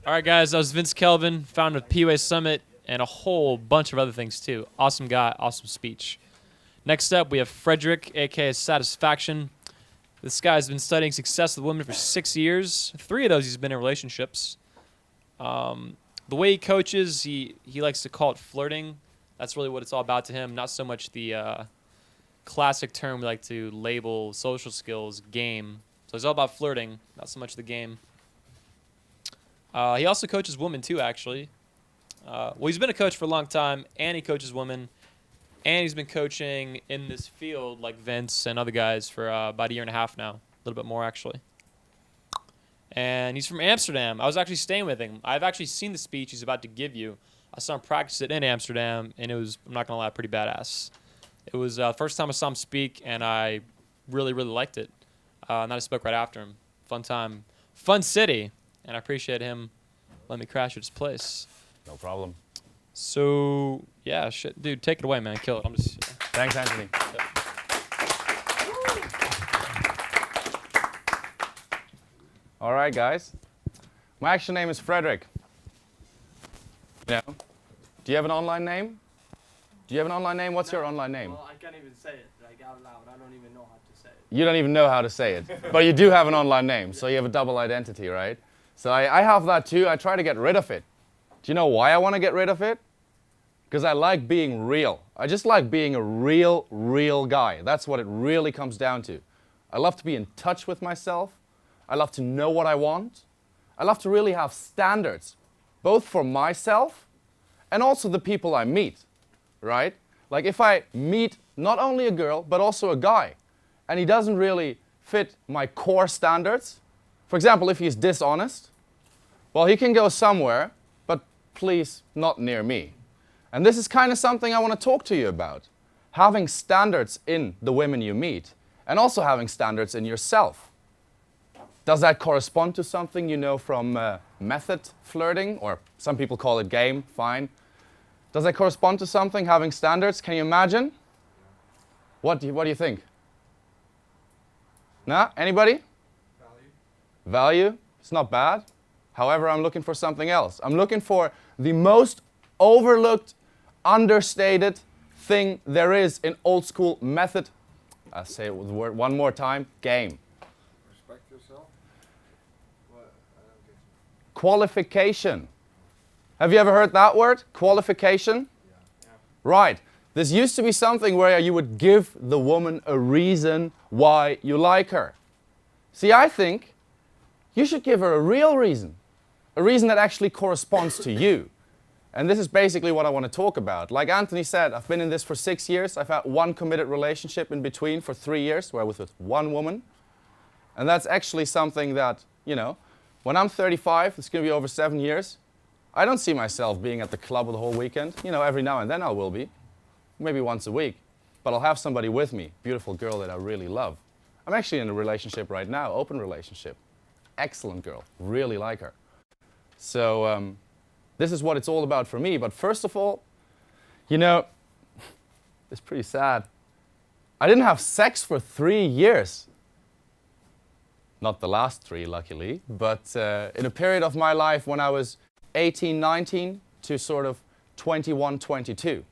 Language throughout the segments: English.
All right, guys, I was Vince Kelvin, founder of PUA Summit, and a whole bunch of other things, too. Awesome guy, awesome speech. Next up, we have Frederik, a.k.a. Satisfaction. This guy's been studying success with women for 6 years. 3 of those he's been in relationships. The way he coaches, he likes to call it flirting. That's really what it's all about to him, not so much the classic term we like to label social skills, game. So it's all about flirting, not so much the game. He also coaches women too, actually. Well, he's been a coach for a long time, and he coaches women, and he's been coaching in this field like Vince and other guys for about a year and a half now, a little bit more actually. And he's from Amsterdam. I was actually staying with him. I've actually seen the speech he's about to give you. I saw him practice it in Amsterdam, and it was, I'm not going to lie, pretty badass. It was the first time I saw him speak, and I really, really liked it. And then I spoke right after him. Fun time. Fun city. And I appreciate him letting me crash at his place. No problem. So, yeah, shit. Dude, take it away, man. Kill it. I'm just... Thanks, Anthony. Yeah. All right, guys. My actual name is Frederik. You know, do you have an online name? Do you have an online name? What's your online name? Well, I can't even say it like out loud. I don't even know how to say it. You don't even know how to say it, but you do have an online name, so you have a double identity, right? So I have that too. I try to get rid of it. Do you know why I want to get rid of it? Because I like being real. I just like being a real guy. That's what it really comes down to. I love to be in touch with myself. I love to know what I want. I love to really have standards, both for myself and also the people I meet, right? Like if I meet not only a girl, but also a guy, and he doesn't really fit my core standards. For example, if he's dishonest, well, he can go somewhere, but please not near me. And this is kind of something I want to talk to you about. Having standards in the women you meet, and also having standards in yourself. Does that correspond to something you know from method flirting, or some people call it game, fine. Does that correspond to something, having standards? Can you imagine? What do you think? Nah, anybody? Value, it's not bad. However, I'm looking for something else. I'm looking for the most overlooked, understated thing there is in old school method. I'll say the word one more time, game. Respect yourself? What? I don't get you. Qualification. Have you ever heard that word? Qualification? Yeah. Right. This used to be something where you would give the woman a reason why you like her. See, I think you should give her a reason that actually corresponds to you. And this is basically what I want to talk about. Like Anthony said, I've been in this for 6 years. I've had one committed relationship in between for 3 years, where I was with one woman. And that's actually something that, you know, when I'm 35, it's going to be over 7 years. I don't see myself being at the club the whole weekend. You know, every now and then I will be. Maybe once a week. But I'll have somebody with me, beautiful girl that I really love. I'm actually in a relationship right now, open relationship. Excellent girl, really like her. So this is what it's all about for me. But first of all, you know, it's pretty sad. I didn't have sex for 3 years. Not the last 3, luckily, but in a period of my life when I was 18, 19 to sort of 21, 22. There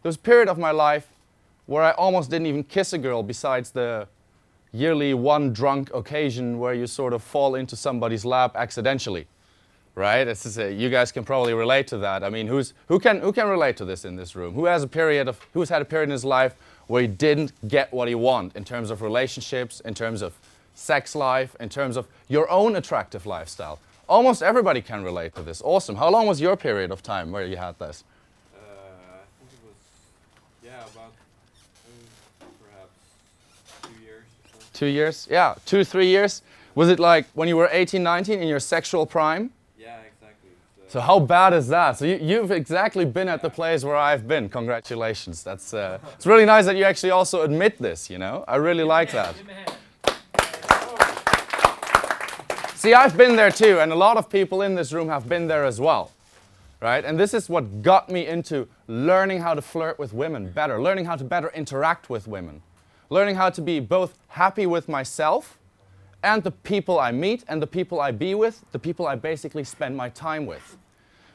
was a period of my life where I almost didn't even kiss a girl besides the yearly one drunk occasion where you sort of fall into somebody's lap accidentally, right? You guys can probably relate to that. I mean, who can relate to this in this room? Who's had a period in his life where he didn't get what he wanted in terms of relationships, in terms of sex life, in terms of your own attractive lifestyle? Almost everybody can relate to this. Awesome. How long was your period of time where you had this? I think it was, about perhaps 2 years or so. 2 years? Yeah, 2, 3 years. Was it like when you were 18, 19 in your sexual prime? Yeah, exactly. So how bad is that? So you've exactly been at the place where I've been. Congratulations. That's it's really nice that you actually also admit this, you know? I really like that. See, I've been there too, and a lot of people in this room have been there as well, right? And this is what got me into learning how to flirt with women better, learning how to better interact with women, learning how to be both happy with myself and the people I meet and the people I be with, the people I basically spend my time with.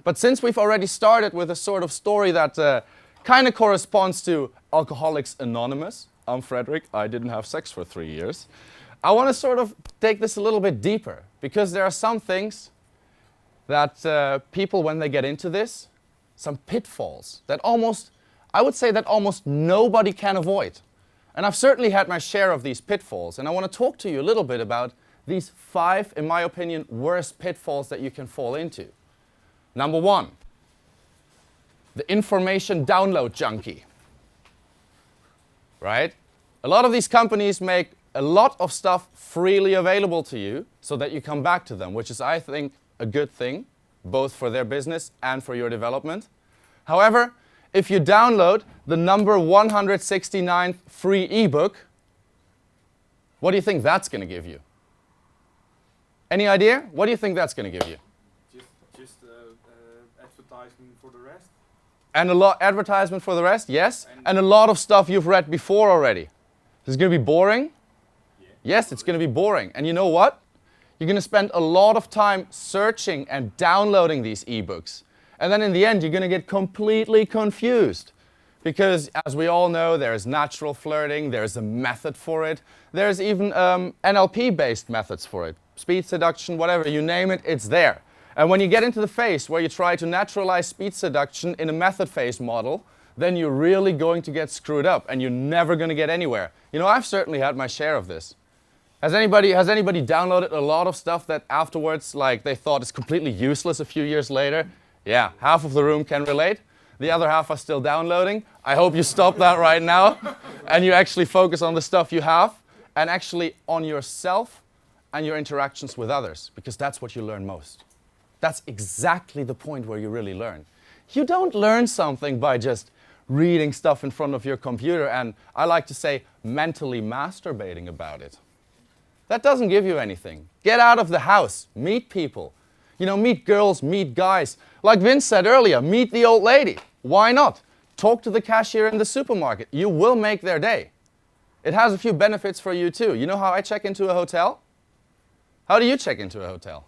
But since we've already started with a sort of story that kind of corresponds to Alcoholics Anonymous, I'm Frederik, I didn't have sex for 3 years, I want to sort of take this a little bit deeper, because there are some things that people, when they get into this, some pitfalls that I would say that almost nobody can avoid. And I've certainly had my share of these pitfalls, and I want to talk to you a little bit about these 5, in my opinion, worst pitfalls that you can fall into. Number 1, the information download junkie. Right? A lot of these companies make a lot of stuff freely available to you so that you come back to them, which is, I think, a good thing, both for their business and for your development. However, if you download the number 169th free ebook, what do you think that's going to give you? Any idea? What do you think that's going to give you? Just advertisement for the rest. And a lot advertisement for the rest, yes. And a lot of stuff you've read before already. Is it going to be boring? Yeah. Yes, it's going to be boring. And you know what? You're going to spend a lot of time searching and downloading these ebooks. And then in the end, you're going to get completely confused. Because as we all know, there's natural flirting, there's a method for it. There's even NLP-based methods for it. Speed seduction, whatever, you name it, it's there. And when you get into the phase where you try to naturalize speed seduction in a method phase model, then you're really going to get screwed up and you're never going to get anywhere. You know, I've certainly had my share of this. Has anybody downloaded a lot of stuff that afterwards, like, they thought is completely useless a few years later? Yeah, half of the room can relate. The other half are still downloading. I hope you stop that right now and you actually focus on the stuff you have and actually on yourself and your interactions with others, because that's what you learn most. That's exactly the point where you really learn. You don't learn something by just reading stuff in front of your computer and, I like to say, mentally masturbating about it. That doesn't give you anything. Get out of the house, meet people. You know, meet girls, meet guys. Like Vince said earlier, meet the old lady. Why not? Talk to the cashier in the supermarket. You will make their day. It has a few benefits for you too. You know how I check into a hotel? How do you check into a hotel?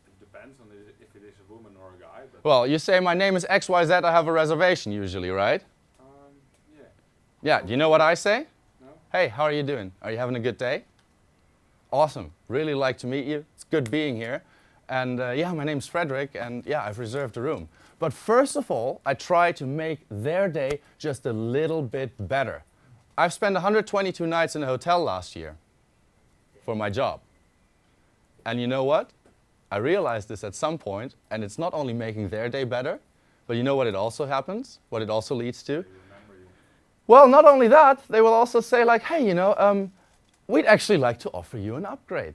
It depends on if it is a woman or a guy. But Well, you say, my name is XYZ, I have a reservation usually, right? yeah. Yeah, do you know what I say? No? Hey, how are you doing? Are you having a good day? Awesome, really like to meet you. It's good being here. And yeah, my name's Frederik, and yeah, I've reserved a room. But first of all, I try to make their day just a little bit better. I've spent 122 nights in a hotel last year for my job. And you know what? I realized this at some point, and it's not only making their day better, but you know what it also happens? What it also leads to? Well, not only that, they will also say like, hey, you know, we'd actually like to offer you an upgrade.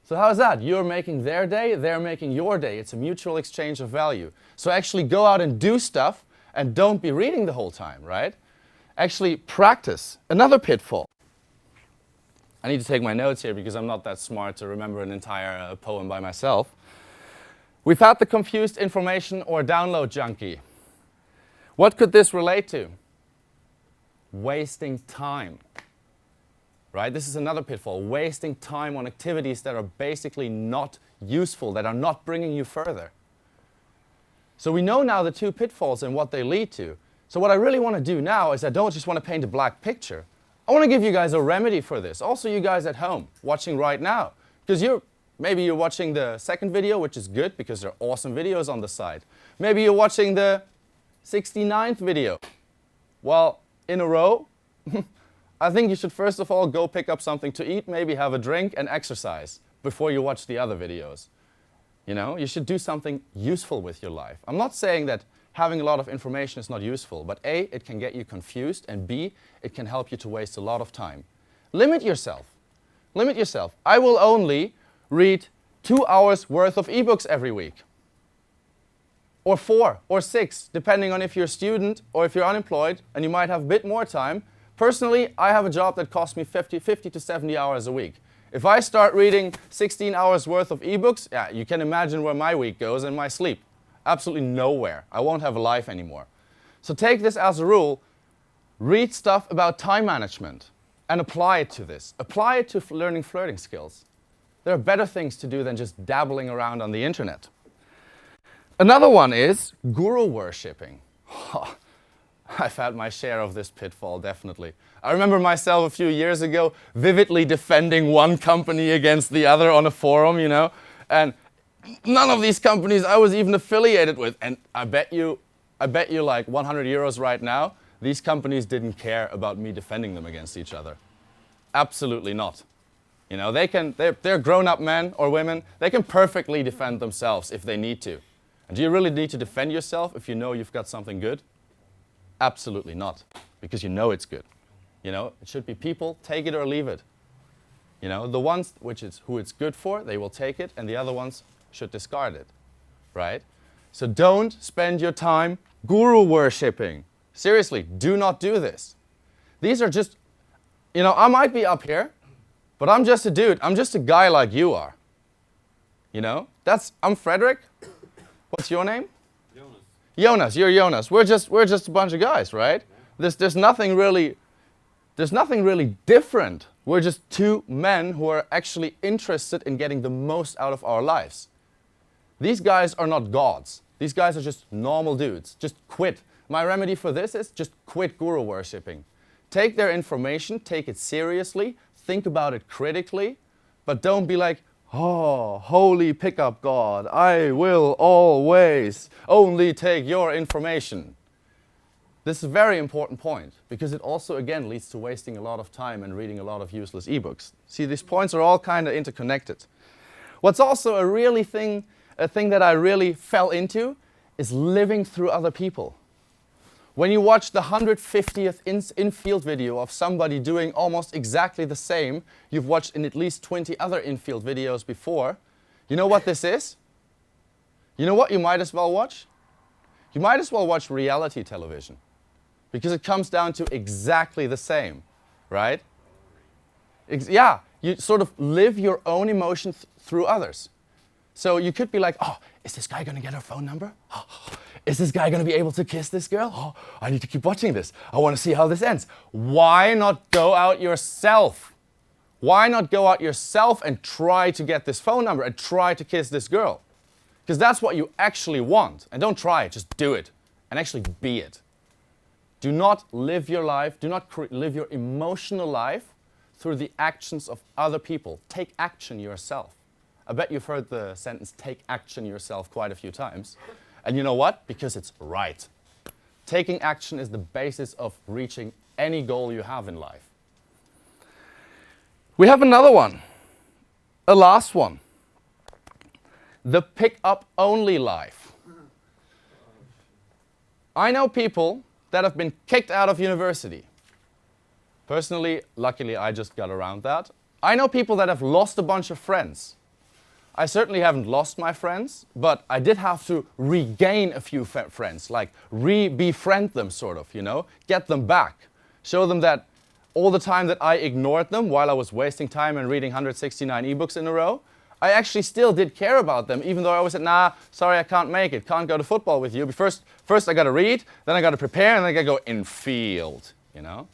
So how's that? You're making their day, they're making your day. It's a mutual exchange of value. So actually go out and do stuff and don't be reading the whole time, right? Actually practice. Another pitfall. I need to take my notes here because I'm not that smart to remember an entire poem by myself. We've had the confused information or download junkie. What could this relate to? Wasting time. Right? This is another pitfall. Wasting time on activities that are basically not useful, that are not bringing you further. So we know now the 2 pitfalls and what they lead to. So what I really want to do now is I don't just want to paint a black picture. I want to give you guys a remedy for this. Also you guys at home watching right now. Because maybe you're watching the second video, which is good because there are awesome videos on the side. Maybe you're watching the 69th video. Well, in a row, I think you should first of all go pick up something to eat, maybe have a drink and exercise before you watch the other videos. You know, you should do something useful with your life. I'm not saying that having a lot of information is not useful, but A, it can get you confused, and B, it can help you to waste a lot of time. Limit yourself. Limit yourself. I will only read 2 hours worth of ebooks every week. Or 4 or 6, depending on if you're a student or if you're unemployed and you might have a bit more time. Personally, I have a job that costs me 50 to 70 hours a week. If I start reading 16 hours worth of ebooks, yeah, you can imagine where my week goes and my sleep. Absolutely nowhere. I won't have a life anymore. So take this as a rule. Read stuff about time management. and apply it to this. Apply it to learning flirting skills. There are better things to do than just dabbling around on the internet. Another one is guru worshipping. I've had my share of this pitfall, definitely. I remember myself a few years ago vividly defending one company against the other on a forum, you know, and none of these companies I was even affiliated with. And I bet you like 100 euros right now, these companies didn't care about me defending them against each other. Absolutely not. You know, they're grown-up men or women. They can perfectly defend themselves if they need to. And do you really need to defend yourself if you know you've got something good? Absolutely not, because you know it's good. You know, it should be people, take it or leave it. You know, the ones who it's good for, they will take it, and the other ones should discard it, right? So don't spend your time guru worshipping. Seriously, do not do this. These are just, you know, I might be up here, but I'm just a dude. I'm just a guy like you are. You know, I'm Frederik. What's your name? Jonas, you're Jonas. We're just a bunch of guys, right? There's nothing really different. We're just two men who are actually interested in getting the most out of our lives. These guys are not gods. These guys are just normal dudes. Just quit. My remedy for this is just quit guru worshipping. Take their information, take it seriously, think about it critically, but don't be like, oh, holy pickup God, I will always only take your information. This is a very important point, because it also, again, leads to wasting a lot of time and reading a lot of useless ebooks. See, these points are all kind of interconnected. What's also a thing that I really fell into is living through other people. When you watch the 150th infield video of somebody doing almost exactly the same you've watched in at least 20 other infield videos before, you know what this is? You know what you might as well watch? You might as well watch reality television, because it comes down to exactly the same, right? Yeah, you sort of live your own emotions through others. So you could be like, oh, is this guy going to get her phone number? Oh, is this guy going to be able to kiss this girl? Oh, I need to keep watching this. I want to see how this ends. Why not go out yourself? Why not go out yourself and try to get this phone number and try to kiss this girl? Because that's what you actually want. And don't try it, just do it. And actually be it. Do not live your life, do not live your emotional life through the actions of other people. Take action yourself. I bet you've heard the sentence, take action yourself, quite a few times. And you know what? Because it's right. Taking action is the basis of reaching any goal you have in life. We have another one, a last one. The pick-up-only life. I know people that have been kicked out of university. Personally, luckily, I just got around that. I know people that have lost a bunch of friends. I certainly haven't lost my friends, but I did have to regain a few friends, like befriend them, sort of, you know, get them back. Show them that all the time that I ignored them while I was wasting time and reading 169 ebooks in a row, I actually still did care about them, even though I was like, nah, sorry, I can't make it, can't go to football with you. But first I got to read, then I got to prepare, and then I got to go in field, you know.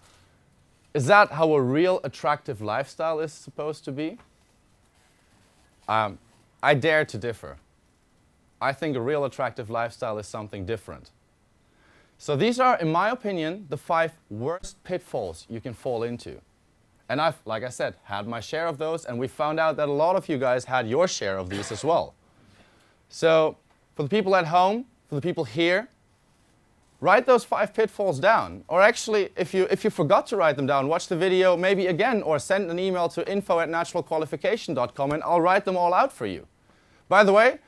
Is that how a real attractive lifestyle is supposed to be? I dare to differ. I think a real attractive lifestyle is something different. So these are, in my opinion, the 5 worst pitfalls you can fall into. And I've, like I said, had my share of those, and we found out that a lot of you guys had your share of these as well. So for the people at home, for the people here, write those 5 pitfalls down. Or actually, if you forgot to write them down, watch the video maybe again, or send an email to info@naturalqualification.com, and I'll write them all out for you. By the way,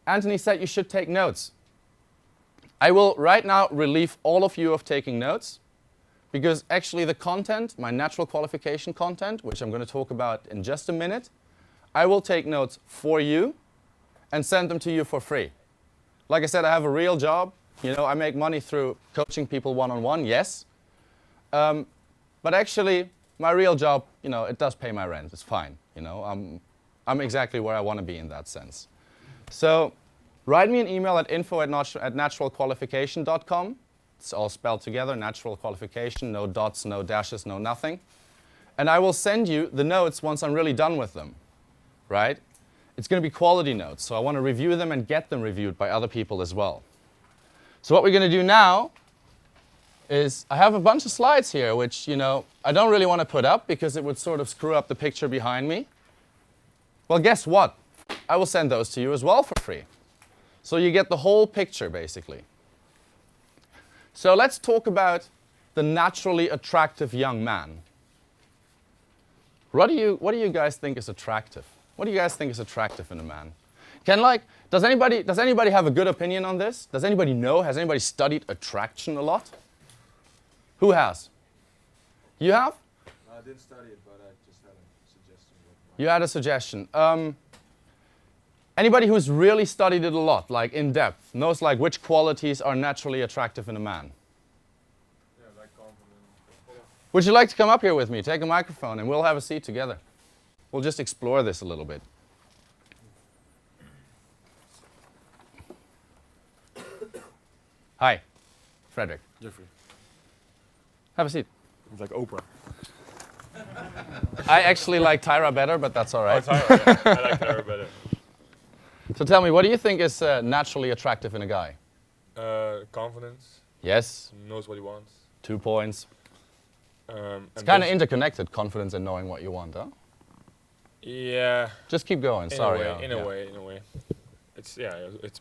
Anthony said you should take notes. I will right now relieve all of you of taking notes, because actually the content, my natural qualification content, which I'm going to talk about in just a minute, I will take notes for you and send them to you for free. Like I said, I have a real job. You know, I make money through coaching people one-on-one, yes. But actually, my real job, you know, it does pay my rent. It's fine. You know, I'm exactly where I want to be in that sense. So write me an email at info@naturalqualification.com. It's all spelled together, natural qualification, no dots, no dashes, no nothing. and I will send you the notes once I'm really done with them, right? It's going to be quality notes, so I want to review them and get them reviewed by other people as well. So what we're going to do now is I have a bunch of slides here, which, I don't really want to put up because it would sort of screw up the picture behind me. Well, guess what? I will send those to you as well for free. So you get the whole picture, basically. So let's talk about the naturally attractive young man. What do you guys think is attractive? What do you guys think is attractive in a man? Does anybody have a good opinion on this? Does anybody know? Has anybody studied attraction a lot? Who has? You have? I didn't study it, but I just had a suggestion. You had a suggestion. Anybody who's really studied it a lot, like in depth, knows like which qualities are naturally attractive in a man? Yeah, like confidence. Would you like to come up here with me? Take a microphone and we'll have a seat together. We'll just explore this a little bit. Hi, Frederik. Jeffrey. Have a seat. It's like Oprah. I actually like Tyra better, but that's all right. Oh, Tyra, yeah. I like Tyra better. So tell me, what do you think is naturally attractive in a guy? Confidence. Yes, Knows what he wants. 2 points. And It's kind of interconnected, confidence and knowing what you want, huh? Yeah. Just keep going, sorry. In a way. It's it's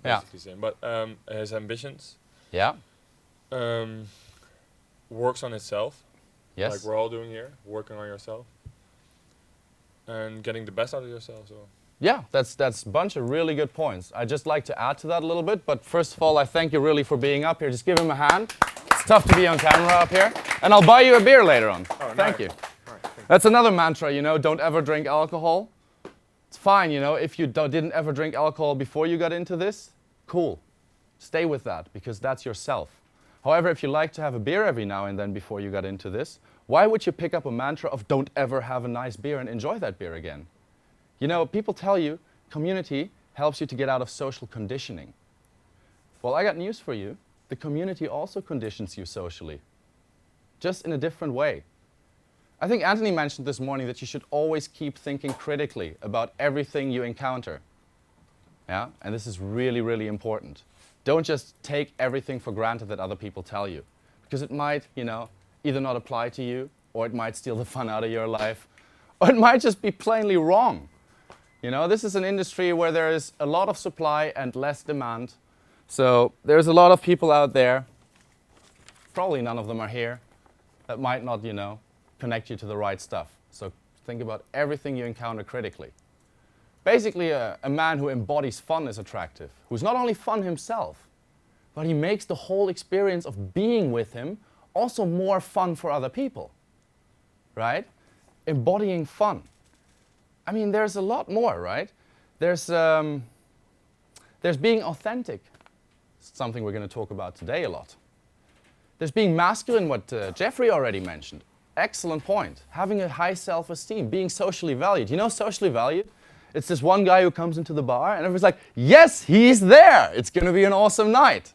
Yeah. basically the same. But his ambitions. Yeah, Works on itself. yes. Like we're all doing here, working on yourself. And getting the best out of yourself. So. Yeah, that's a bunch of really good points. I'd just like to add to that a little bit, but first of all, I thank you really for being up here. Just give him a hand. It's tough to be on camera up here. And I'll buy you a beer later on. Oh, Thank nice. you. All right, thank you. That's another mantra, don't ever drink alcohol. It's fine, if you didn't ever drink alcohol before you got into this, cool. Stay with that, because that's yourself. However, if you like to have a beer every now and then before you got into this, why would you pick up a mantra of don't ever have a nice beer and enjoy that beer again? People tell you community helps you to get out of social conditioning. Well, I got news for you. The community also conditions you socially, just in a different way. I think Anthony mentioned this morning that you should always keep thinking critically about everything you encounter. Yeah? And this is really, really important. Don't just take everything for granted that other people tell you, because it might, either not apply to you, or it might steal the fun out of your life, or it might just be plainly wrong. This is an industry where there is a lot of supply and less demand. So there's a lot of people out there, probably none of them are here, that might not, connect you to the right stuff. So think about everything you encounter critically. Basically, a man who embodies fun is attractive, who's not only fun himself, but he makes the whole experience of being with him also more fun for other people, right? Embodying fun. I mean, there's a lot more, right? There's being authentic, something we're going to talk about today a lot. There's being masculine, what Jeffrey already mentioned. Excellent point. Having a high self-esteem, being socially valued. Socially valued? It's this one guy who comes into the bar and everyone's like, yes, he's there. It's going to be an awesome night.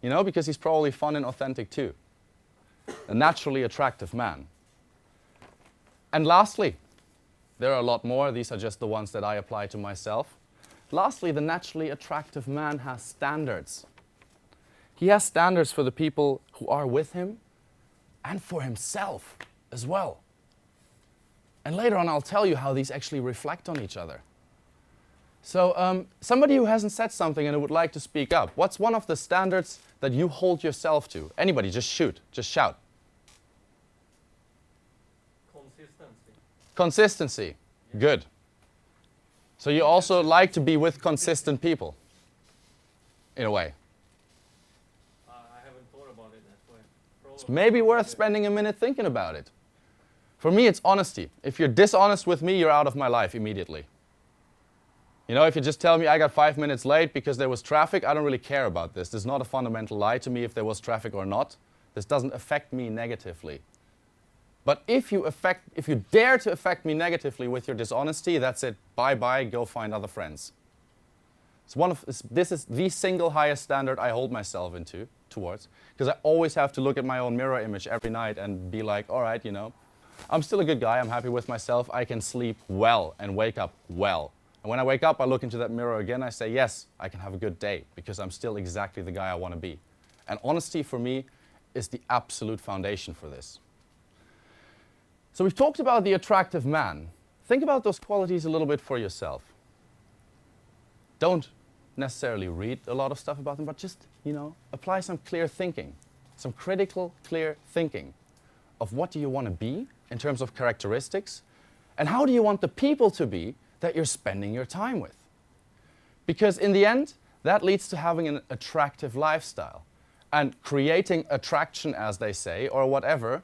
Because he's probably fun and authentic too. A naturally attractive man. And lastly, there are a lot more. These are just the ones that I apply to myself. Lastly, the naturally attractive man has standards. He has standards for the people who are with him and for himself as well. And later on, I'll tell you how these actually reflect on each other. So somebody who hasn't said something and who would like to speak up, what's one of the standards that you hold yourself to? Anybody, just shoot, just shout. Consistency. Consistency, good. So you also like to be with consistent people, in a way. I haven't thought about it that way. It's maybe worth spending a minute thinking about it. For me, it's honesty. If you're dishonest with me, you're out of my life immediately. If you just tell me I got 5 minutes late because there was traffic, I don't really care about this. There's not a fundamental lie to me if there was traffic or not. This doesn't affect me negatively. But if you dare to affect me negatively with your dishonesty, that's it. Bye-bye, go find other friends. This is the single highest standard I hold myself towards, because I always have to look at my own mirror image every night and be like, all right, I'm still a good guy. I'm happy with myself. I can sleep well and wake up well. And when I wake up, I look into that mirror again. I say, yes, I can have a good day because I'm still exactly the guy I want to be. And honesty for me is the absolute foundation for this. So we've talked about the attractive man. Think about those qualities a little bit for yourself. Don't necessarily read a lot of stuff about them, but just, apply some clear thinking, some critical, clear thinking of what do you want to be in terms of characteristics, and how do you want the people to be that you're spending your time with. Because in the end, that leads to having an attractive lifestyle. And creating attraction, as they say, or whatever,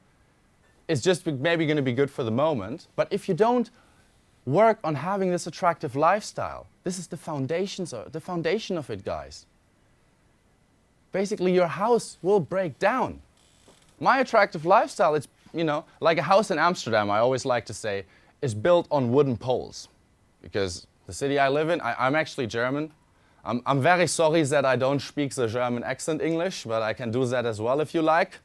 is just maybe going to be good for the moment. But if you don't work on having this attractive lifestyle, this is the foundation of it, guys. Basically, your house will break down. My attractive lifestyle, it's, like a house in Amsterdam, I always like to say, is built on wooden poles. Because the city I live in, I'm actually German. I'm very sorry that I don't speak the German accent English, but I can do that as well if you like.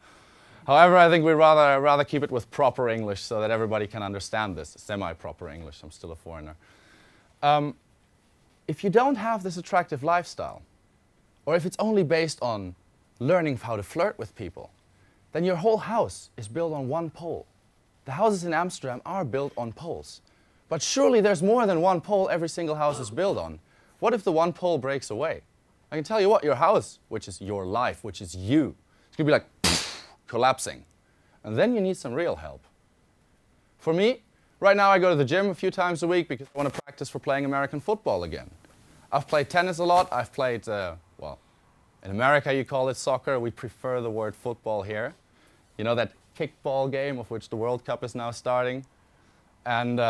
However, I think we'd rather keep it with proper English so that everybody can understand this. Semi-proper English, I'm still a foreigner. If you don't have this attractive lifestyle, or if it's only based on learning how to flirt with people, then your whole house is built on one pole. The houses in Amsterdam are built on poles. But surely there's more than one pole every single house is built on. What if the one pole breaks away? I can tell you what, your house, which is your life, which is you, it's going to be like collapsing. And then you need some real help. For me, right now I go to the gym a few times a week because I want to practice for playing American football again. I've played tennis a lot. I've played, in America you call it soccer. We prefer the word football here. You know, that kickball game of which the World Cup is now starting. And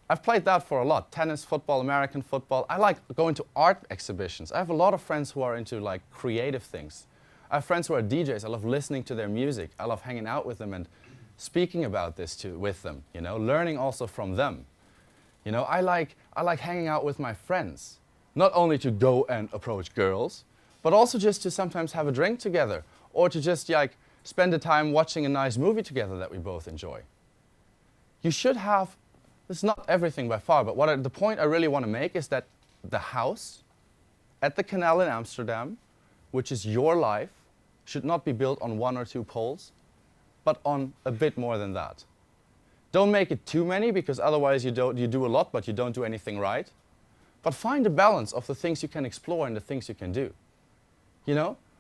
I've played that for a lot. Tennis, football, American football. I like going to art exhibitions. I have a lot of friends who are into like creative things. I have friends who are DJs. I love listening to their music. I love hanging out with them and speaking about this with them, learning also from them. I like hanging out with my friends. Not only to go and approach girls, but also just to sometimes have a drink together or to just spend the time watching a nice movie together that we both enjoy. You should have, this is not everything by far, but the point I really want to make is that the house at the canal in Amsterdam, which is your life, should not be built on one or two poles, but on a bit more than that. Don't make it too many, because otherwise you do a lot, but you don't do anything right. But find a balance of the things you can explore and the things you can do.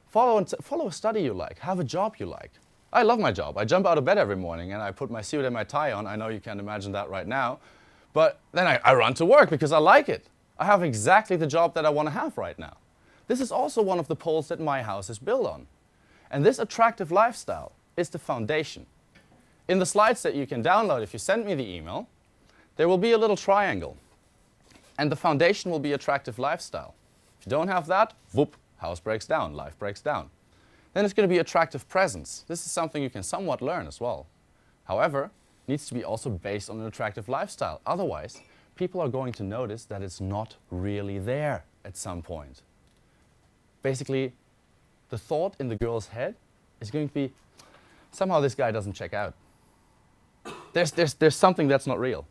Follow a study you like, have a job you like. I love my job. I jump out of bed every morning and I put my suit and my tie on. I know you can't imagine that right now. But then I run to work because I like it. I have exactly the job that I want to have right now. This is also one of the poles that my house is built on. And this attractive lifestyle is the foundation. In the slides that you can download, if you send me the email, there will be a little triangle. And the foundation will be attractive lifestyle. If you don't have that, whoop, house breaks down, life breaks down. Then it's going to be attractive presence. This is something you can somewhat learn as well. However, it needs to be also based on an attractive lifestyle. Otherwise, people are going to notice that it's not really there at some point. Basically, the thought in the girl's head is going to be, somehow this guy doesn't check out. There's something that's not real.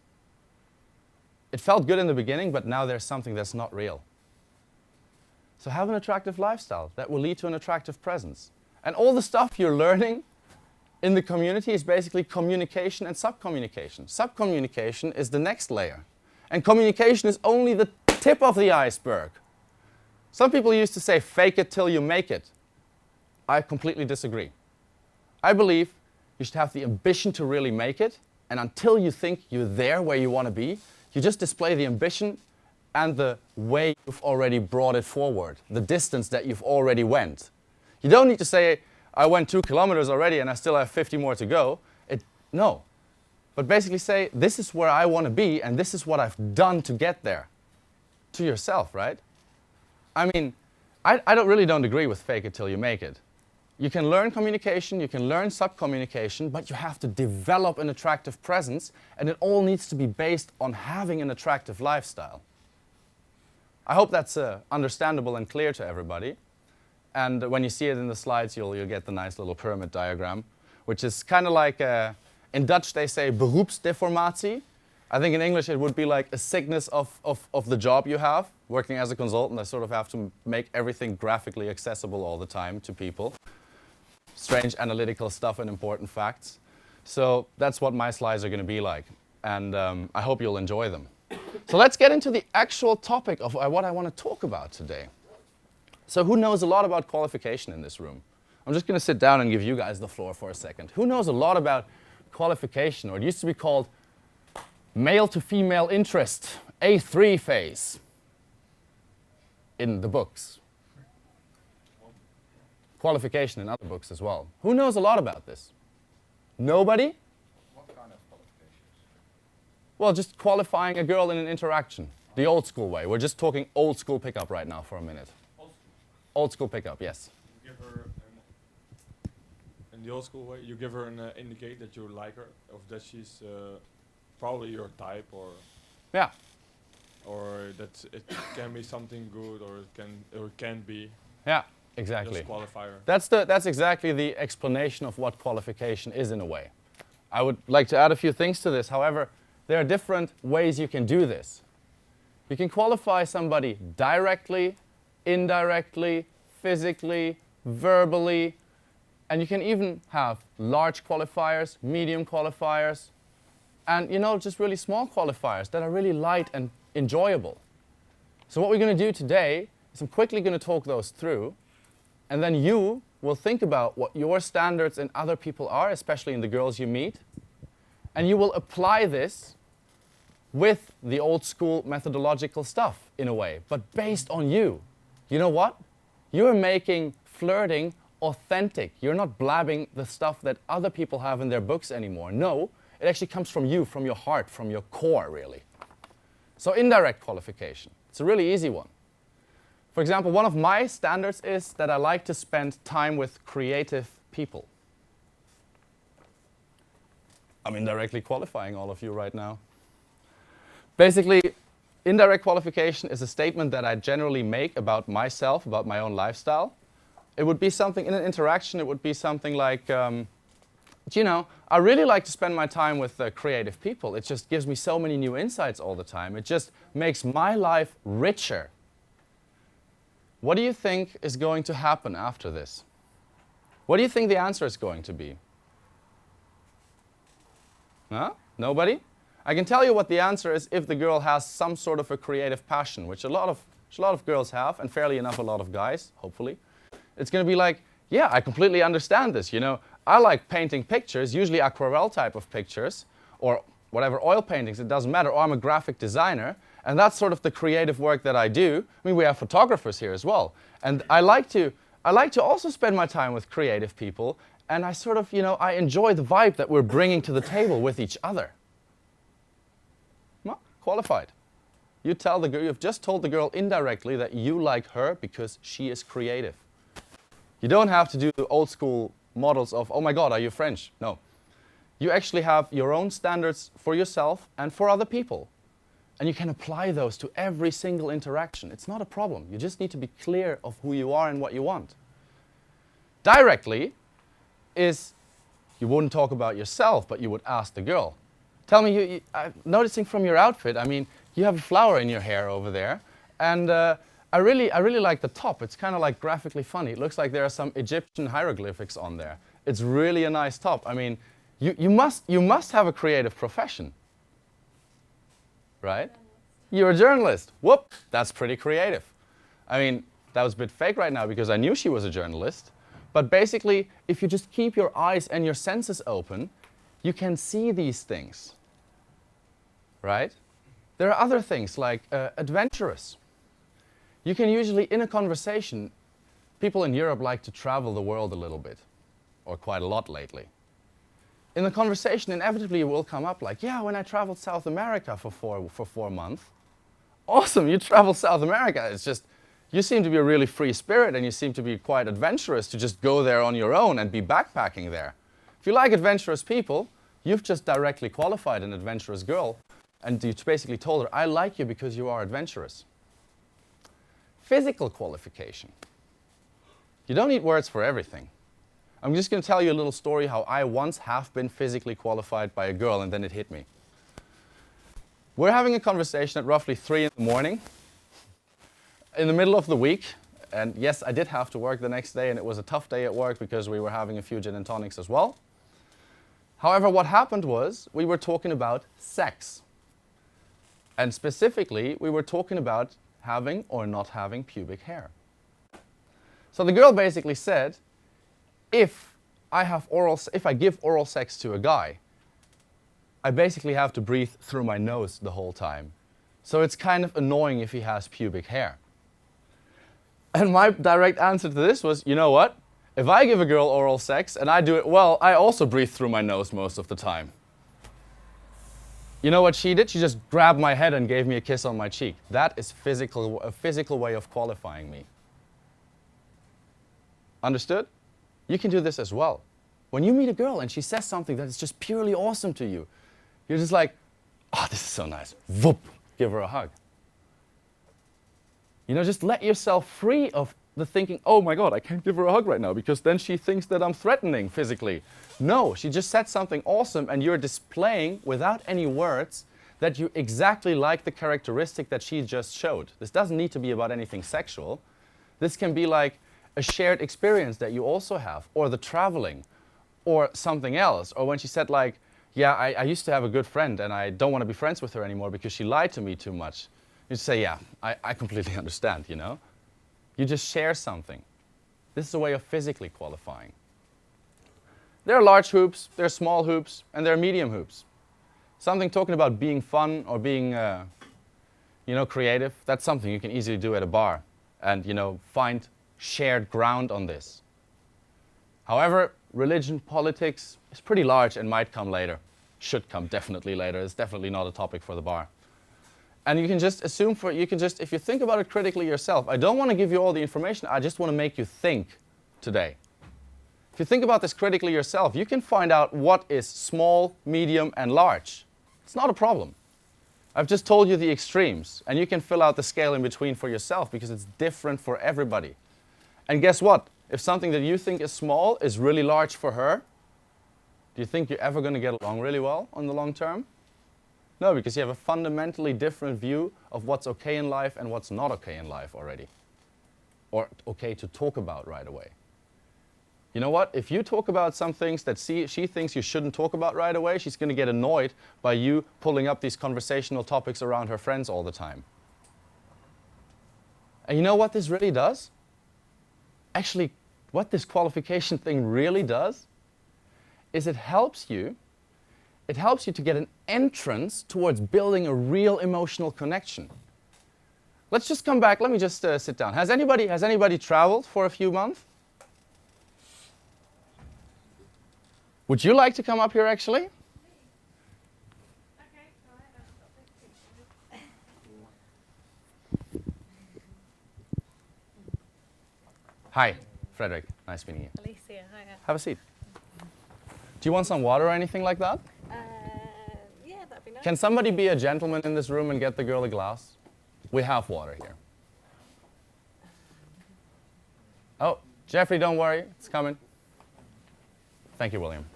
It felt good in the beginning, but now there's something that's not real. So have an attractive lifestyle that will lead to an attractive presence. And all the stuff you're learning in the community is basically communication and subcommunication. Subcommunication is the next layer. And communication is only the tip of the iceberg. Some people used to say, fake it till you make it. I completely disagree. I believe you should have the ambition to really make it. And until you think you're there where you want to be, you just display the ambition and the way you've already brought it forward, the distance that you've already went. You don't need to say, I went 2 kilometers already and I still have 50 more to go. No. But basically say, this is where I want to be and this is what I've done to get there. To yourself, right? I mean, I really don't agree with fake it till you make it. You can learn communication, you can learn subcommunication, but you have to develop an attractive presence, and it all needs to be based on having an attractive lifestyle. I hope that's understandable and clear to everybody. And when you see it in the slides, you'll get the nice little pyramid diagram, which is kind of like In Dutch they say beroepsdeformatie. I think in English it would be like a sickness of the job you have. Working as a consultant, I sort of have to make everything graphically accessible all the time to people. Strange analytical stuff and important facts. So that's what my slides are going to be like. And I hope you'll enjoy them. So let's get into the actual topic of what I want to talk about today. So who knows a lot about qualification in this room? I'm just going to sit down and give you guys the floor for a second. Who knows a lot about qualification, or it used to be called male to female interest, A3 phase, in the books? Qualification in other books as well. Who knows a lot about this? Nobody? What kind of qualifications? Well, just qualifying a girl in an interaction, the old school way. We're just talking old school pickup right now for a minute. Old school pickup, yes. You give her in the old school way, you give her an indicate that you like her, or that she's probably your type, or Yeah. that it can be something good, or it can be Yeah, exactly. just qualifier. That's exactly the explanation of what qualification is in a way. I would like to add a few things to this. However, there are different ways you can do this. You can qualify somebody directly, indirectly, physically, verbally, and you can even have large qualifiers, medium qualifiers, and just really small qualifiers that are really light and enjoyable. So what we're going to do today is I'm quickly going to talk those through, and then you will think about what your standards and other people are, especially in the girls you meet, and you will apply this with the old school methodological stuff in a way, but based on you. You know what? You're making flirting authentic. You're not blabbing the stuff that other people have in their books anymore. No, it actually comes from you, from your heart, from your core, really. So indirect qualification. It's a really easy one. For example, one of my standards is that I like to spend time with creative people. I'm indirectly qualifying all of you right now. Basically, indirect qualification is a statement that I generally make about myself, about my own lifestyle. It would be something in an interaction, it would be something like, I really like to spend my time with creative people. It just gives me so many new insights all the time. It just makes my life richer. What do you think is going to happen after this? What do you think the answer is going to be? Huh? Nobody? I can tell you what the answer is if the girl has some sort of a creative passion, which a lot of girls have, and fairly enough a lot of guys, hopefully. It's going to be like, yeah, I completely understand this, I like painting pictures, usually aquarelle type of pictures, or whatever, oil paintings, it doesn't matter, or I'm a graphic designer, and that's sort of the creative work that I do. I mean, we have photographers here as well, and I like to also spend my time with creative people, and I sort of, I enjoy the vibe that we're bringing to the table with each other. Well, qualified. You tell the girl, you've just told the girl indirectly that you like her because she is creative. You don't have to do the old school models of, oh my God, are you French? No. You actually have your own standards for yourself and for other people. And you can apply those to every single interaction. It's not a problem. You just need to be clear of who you are and what you want. Directly is, you wouldn't talk about yourself, but you would ask the girl. Tell me, I'm noticing from your outfit, I mean, you have a flower in your hair over there, and I really like the top. It's kind of like graphically funny. It looks like there are some Egyptian hieroglyphics on there. It's really a nice top. I mean, you must have a creative profession, right? You're a journalist. Whoop, that's pretty creative. I mean, that was a bit fake right now because I knew she was a journalist. But basically, if you just keep your eyes and your senses open, you can see these things, right? There are other things like adventurous. You can usually, in a conversation, people in Europe like to travel the world a little bit, or quite a lot lately. In the conversation, inevitably it will come up like, yeah, when I traveled South America for four months. Awesome, you traveled South America. It's just, you seem to be a really free spirit and you seem to be quite adventurous to just go there on your own and be backpacking there. If you like adventurous people, you've just directly qualified an adventurous girl and you basically told her, I like you because you are adventurous. Physical qualification. You don't need words for everything. I'm just going to tell you a little story how I once have been physically qualified by a girl and then it hit me. We're having a conversation at roughly 3 in the morning, in the middle of the week. And yes, I did have to work the next day and it was a tough day at work because we were having a few gin and tonics as well. However, what happened was we were talking about sex. And specifically, we were talking about having or not having pubic hair. So the girl basically said, if I give oral sex to a guy, I basically have to breathe through my nose the whole time. So it's kind of annoying if he has pubic hair. And my direct answer to this was, you know what? If I give a girl oral sex and I do it well, I also breathe through my nose most of the time. You know what she did? She just grabbed my head and gave me a kiss on my cheek. That is a physical way of qualifying me. Understood? You can do this as well. When you meet a girl and she says something that is just purely awesome to you, you're just like, oh, this is so nice. Whoop, give her a hug. You know, just let yourself free of the thinking, oh my God, I can't give her a hug right now because then she thinks that I'm threatening physically. No, she just said something awesome and you're displaying without any words that you exactly like the characteristic that she just showed. This doesn't need to be about anything sexual. This can be like a shared experience that you also have, or the traveling, or something else. Or when she said like, yeah, I used to have a good friend and I don't want to be friends with her anymore because she lied to me too much. You say, yeah, I completely understand, you know? You just share something. This is a way of physically qualifying. There are large hoops, there are small hoops, and there are medium hoops. Something talking about being fun or being, you know, creative, that's something you can easily do at a bar and, you know, find shared ground on this. However, religion, politics is pretty large and might come later. Should come definitely later. It's definitely not a topic for the bar. And you can just assume if you think about it critically yourself, I don't want to give you all the information, I just want to make you think today. If you think about this critically yourself, you can find out what is small, medium, and large. It's not a problem. I've just told you the extremes, and you can fill out the scale in between for yourself because it's different for everybody. And guess what? If something that you think is small is really large for her, do you think you're ever going to get along really well on the long term? No, because you have a fundamentally different view of what's okay in life and what's not okay in life already. Or okay to talk about right away. You know what? If you talk about some things that she thinks you shouldn't talk about right away, she's going to get annoyed by you pulling up these conversational topics around her friends all the time. And you know what this really does? Actually, what this qualification thing really does is it helps you to get an entrance towards building a real emotional connection. Let's just come back. Let me just sit down. Has anybody traveled for a few months? Would you like to come up here actually? Hi, Frederik. Nice meeting you. Alicia, hiya. Have a seat. Do you want some water or anything like that? Yeah, that'd be nice. Can somebody be a gentleman in this room and get the girl a glass? We have water here. Oh, Jeffrey, don't worry. It's coming. Thank you, William.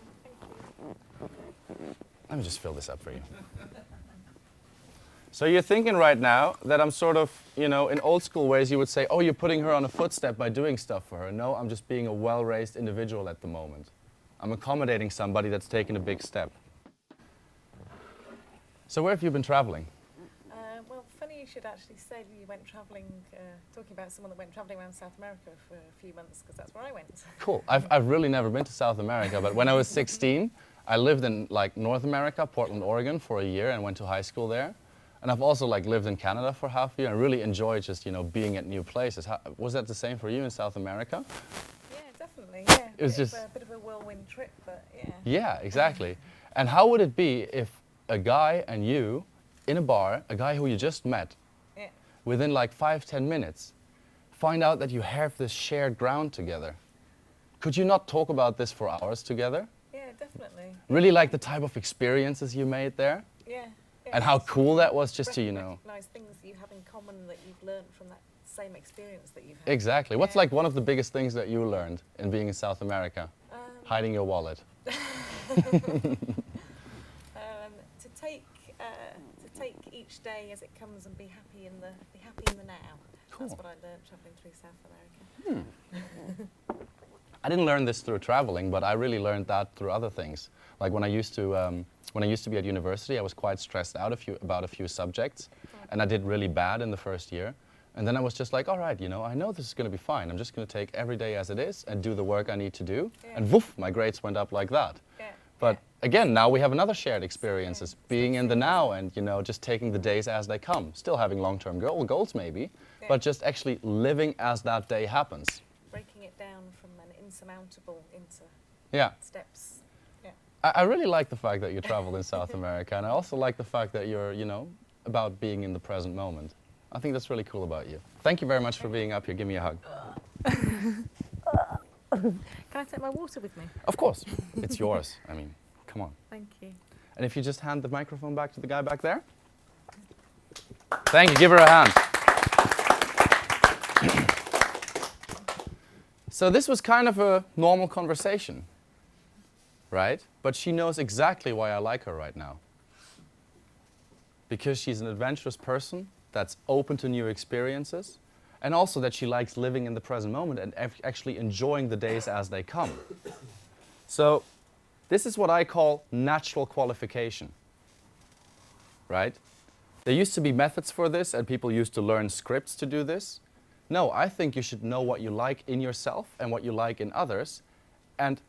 Let me just fill this up for you. So you're thinking right now that I'm sort of, you know, in old school ways you would say, oh, you're putting her on a footstep by doing stuff for her. No, I'm just being a well-raised individual at the moment. I'm accommodating somebody that's taken a big step. So where have you been traveling? Well, funny you should actually say that you went travelling, talking about someone that went travelling around South America for a few months, because that's where I went. Cool. I've really never been to South America, but when I was 16, I lived in like North America, Portland, Oregon for a year and went to high school there. And I've also like lived in Canada for half a year and really enjoyed just, you know, being at new places. Was that the same for you in South America? Yeah, definitely, yeah. It was just a bit of a whirlwind trip, but yeah. Yeah, exactly. And how would it be if a guy and you, in a bar, a guy who you just met, Yeah. within like 5-10 minutes, find out that you have this shared ground together? Could you not talk about this for hours together? Yeah, definitely. Really like the type of experiences you made there? Yeah. And how cool that was just to, you know. Recognize things you have in common that you've learned from that same experience that you've had. Exactly. What's Yeah. like one of the biggest things that you learned in being in South America? Hiding your wallet. To take each day as it comes and be happy in the now. Cool. That's what I learned traveling through South America. I didn't learn this through traveling, but I really learned that through other things. Like when I used to be at university, I was quite stressed out about a few subjects, and I did really bad in the first year. And then I was just like, all right, I know this is going to be fine. I'm just going to take every day as it is and do the work I need to do. Yeah. And woof, my grades went up like that. Yeah. But again, now we have another shared experience, is being in the now and, just taking the days as they come. Still having long-term goals maybe, Yeah. but just actually living as that day happens. Breaking it down from an insurmountable into Yeah. steps. Yeah. I really like the fact that you traveled in South America, and I also like the fact that you're, about being in the present moment. I think that's really cool about you. Thank you very much for being up here. Give me a hug. Can I take my water with me? Of course. It's yours. I mean, come on. Thank you. And if you just hand the microphone back to the guy back there. Thank you. Give her a hand. So this was kind of a normal conversation, right? But she knows exactly why I like her right now. Because she's an adventurous person that's open to new experiences, and also that she likes living in the present moment and actually enjoying the days as they come. So this is what I call natural qualification, right? There used to be methods for this, and people used to learn scripts to do this. No, I think you should know what you like in yourself and what you like in others, and,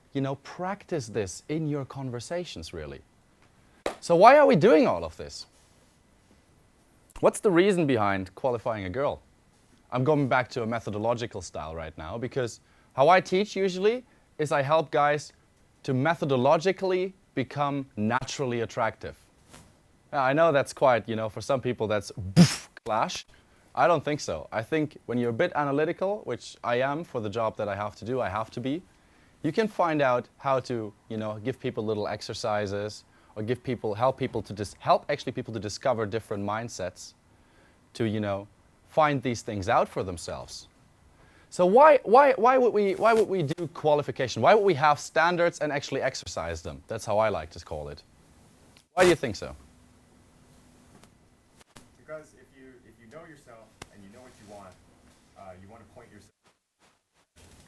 practice this in your conversations, really. So why are we doing all of this? What's the reason behind qualifying a girl? I'm going back to a methodological style right now, because how I teach usually is I help guys to methodologically become naturally attractive. Now, I know that's quite, for some people that's clash. I don't think so. I think when you're a bit analytical, which I am for the job that I have to do, I have to be, you can find out how to, give people little exercises, or help people to discover different mindsets, to, find these things out for themselves. So why would we do qualification? Why would we have standards and actually exercise them? That's how I like to call it. Why do you think so? Because if you know yourself and you know what you want to point yourself.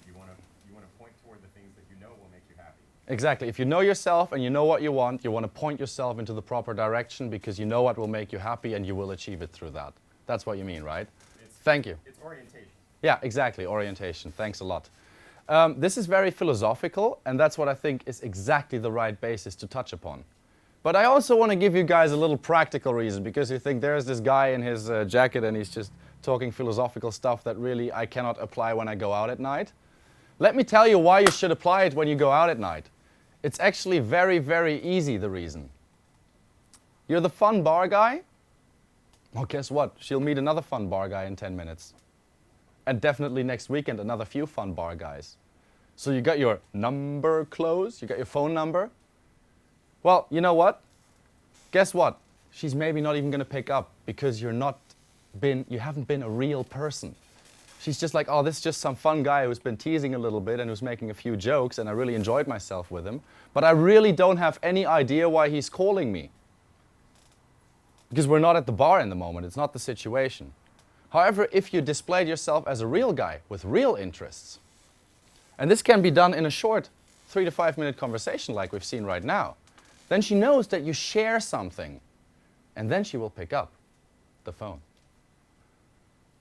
You want to point toward the things that you know will make you happy. Exactly. If you know yourself and you know what you want to point yourself into the proper direction because you know what will make you happy and you will achieve it through that. That's what you mean, right? Thank you. It's orientation. Yeah, exactly. Orientation. Thanks a lot. This is very philosophical, and that's what I think is exactly the right basis to touch upon. But I also want to give you guys a little practical reason, because you think there's this guy in his jacket and he's just talking philosophical stuff that really I cannot apply when I go out at night. Let me tell you why you should apply it when you go out at night. It's actually very, very easy, the reason. You're the fun bar guy. Well, guess what? She'll meet another fun bar guy in 10 minutes. And definitely next weekend, another few fun bar guys. So you got your number close, you got your phone number. Well, you know what? Guess what? She's maybe not even going to pick up because you haven't been a real person. She's just like, oh, this is just some fun guy who's been teasing a little bit and who's making a few jokes, and I really enjoyed myself with him. But I really don't have any idea why he's calling me. Because we're not at the bar in the moment, it's not the situation. However, if you displayed yourself as a real guy with real interests, and this can be done in a short 3 to 5 minute conversation like we've seen right now, then she knows that you share something, and then she will pick up the phone.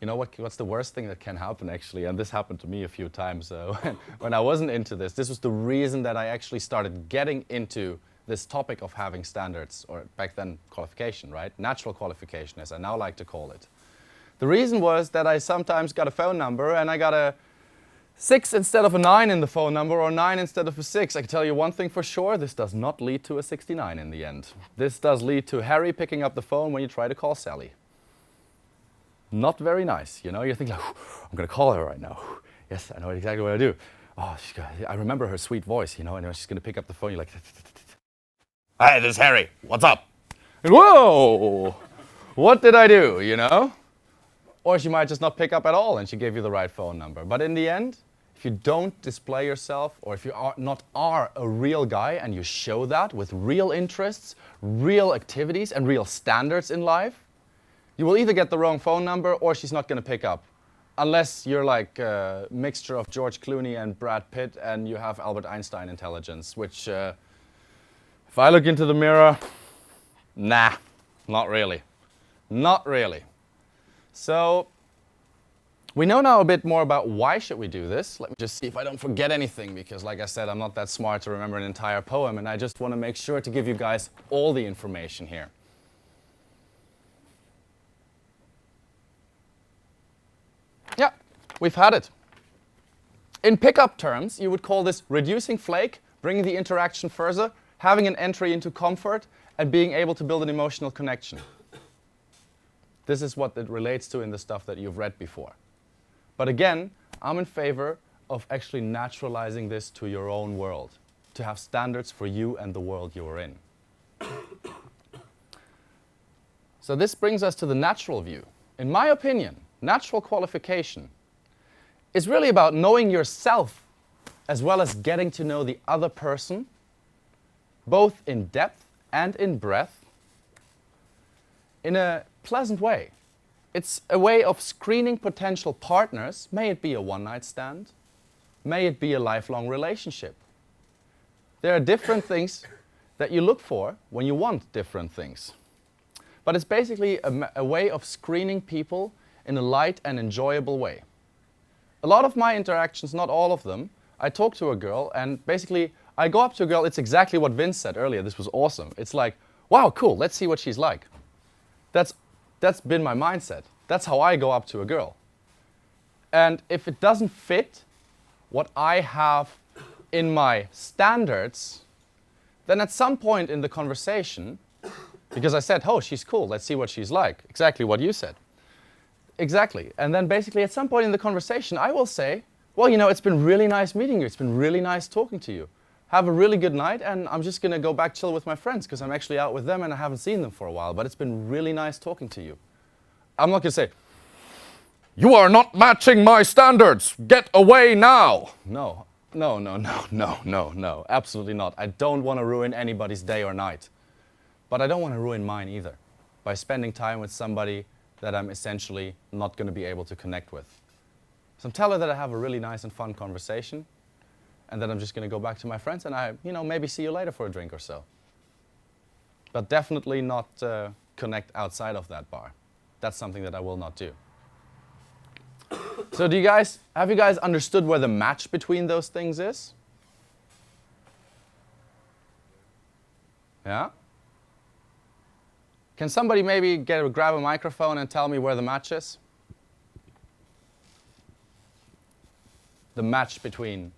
You know what's the worst thing that can happen, actually, and this happened to me a few times when I wasn't into this. This was the reason that I actually started getting into this topic of having standards, or back then qualification, right? Natural qualification, as I now like to call it. The reason was that I sometimes got a phone number and I got a 6 instead of a 9 in the phone number, or 9 instead of a 6. I can tell you one thing for sure, this does not lead to a 69 in the end. This does lead to Harry picking up the phone when you try to call Sally. Not very nice, you know? You think like, I'm going to call her right now. Yes, I know exactly what I do. Oh, I remember her sweet voice, you know, and she's going to pick up the phone. You're like, hi, this is Harry. What's up? And whoa, what did I do, you know? Or she might just not pick up at all and she gave you the right phone number. But in the end, if you don't display yourself, or if you are not a real guy and you show that with real interests, real activities, and real standards in life, you will either get the wrong phone number or she's not going to pick up. Unless you're like a mixture of George Clooney and Brad Pitt and you have Albert Einstein intelligence, which if I look into the mirror, nah, not really. Not really. So we know now a bit more about why should we do this. Let me just see if I don't forget anything, because like I said, I'm not that smart to remember an entire poem, and I just want to make sure to give you guys all the information here. Yeah, we've had it. In pickup terms, you would call this reducing flake, bringing the interaction further, having an entry into comfort, and being able to build an emotional connection. This is what it relates to in the stuff that you've read before. But again, I'm in favor of actually naturalizing this to your own world, to have standards for you and the world you're in. So this brings us to the natural view. In my opinion, natural qualification is really about knowing yourself as well as getting to know the other person, both in depth and in breadth, in a pleasant way. It's a way of screening potential partners, may it be a one-night stand, may it be a lifelong relationship. There are different things that you look for when you want different things. But it's basically a way of screening people in a light and enjoyable way. A lot of my interactions, not all of them, I talk to a girl and basically I go up to a girl, it's exactly what Vince said earlier, this was awesome. It's like, wow, cool, let's see what she's like. That's been my mindset. That's how I go up to a girl. And if it doesn't fit what I have in my standards, then at some point in the conversation, because I said, oh, she's cool, let's see what she's like. Exactly what you said. Exactly. And then basically at some point in the conversation, I will say, well, you know, it's been really nice meeting you. It's been really nice talking to you. Have a really good night, and I'm just going to go back chill with my friends because I'm actually out with them and I haven't seen them for a while, but it's been really nice talking to you. I'm not going to say, you are not matching my standards. Get away now. No, absolutely not. I don't want to ruin anybody's day or night, but I don't want to ruin mine either by spending time with somebody that I'm essentially not going to be able to connect with. So tell her that I have a really nice and fun conversation, and then I'm just going to go back to my friends and maybe see you later for a drink or so. But definitely not connect outside of that bar. That's something that I will not do. So have you guys understood where the match between those things is? Yeah? Can somebody maybe grab a microphone and tell me where the match is? The match between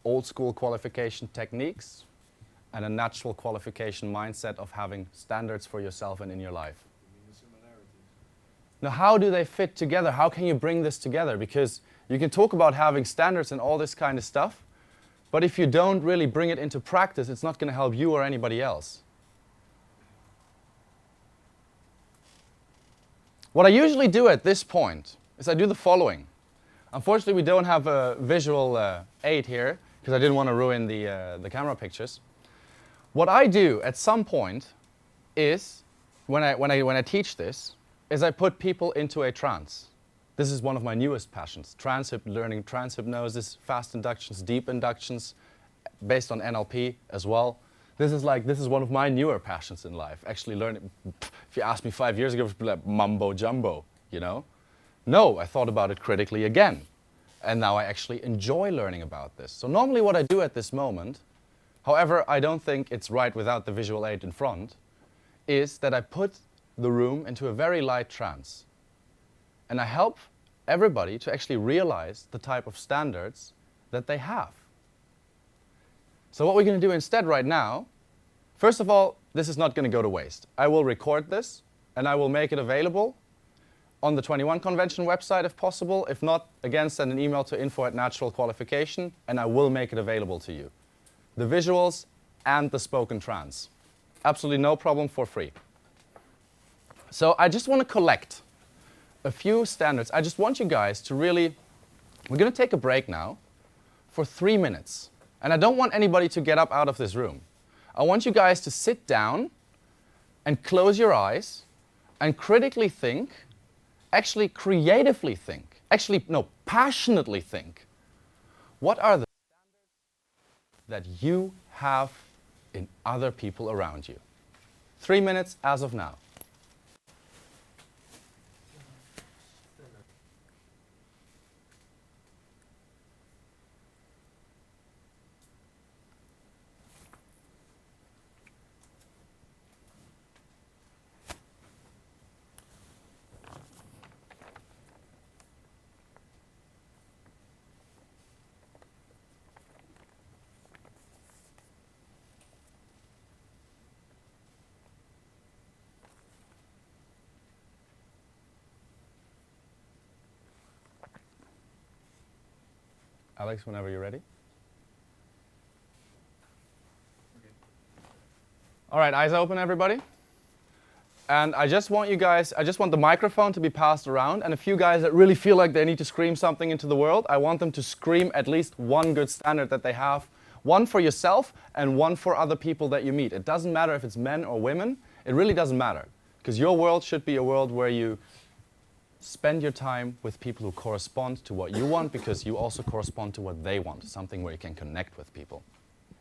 old school qualification techniques and a natural qualification mindset of having standards for yourself and in your life. Now, how do they fit together? How can you bring this together? Because you can talk about having standards and all this kind of stuff, but if you don't really bring it into practice, it's not going to help you or anybody else. What I usually do at this point is I do the following. Unfortunately, we don't have a visual aid here, because I didn't want to ruin the camera pictures. What I do at some point is, when I teach this, is I put people into a trance. This is one of my newest passions, learning trance hypnosis, fast inductions, deep inductions, based on NLP as well. This is one of my newer passions in life, actually learning. If you asked me 5 years ago, it would be like mumbo jumbo, you know? No, I thought about it critically again. And now I actually enjoy learning about this. So normally what I do at this moment, however, I don't think it's right without the visual aid in front, is that I put the room into a very light trance. And I help everybody to actually realize the type of standards that they have. So what we're going to do instead right now, first of all, this is not going to go to waste. I will record this and I will make it available on the 21 Convention website if possible. If not, again, send an email to info@naturalqualification and I will make it available to you. The visuals and the spoken trance. Absolutely no problem, for free. So I just want to collect a few standards. I just want you guys to really We're going to take a break now for 3 minutes. And I don't want anybody to get up out of this room. I want you guys to sit down and close your eyes and critically think, actually creatively think, actually, no, passionately think. What are the standards that you have in other people around you? 3 minutes as of now. Alex, whenever you're ready. All right, eyes open, everybody. And I just want the microphone to be passed around, and a few guys that really feel like they need to scream something into the world, I want them to scream at least one good standard that they have, one for yourself and one for other people that you meet. It doesn't matter if it's men or women, it really doesn't matter. Because your world should be a world where you spend your time with people who correspond to what you want, because you also correspond to what they want, something where you can connect with people.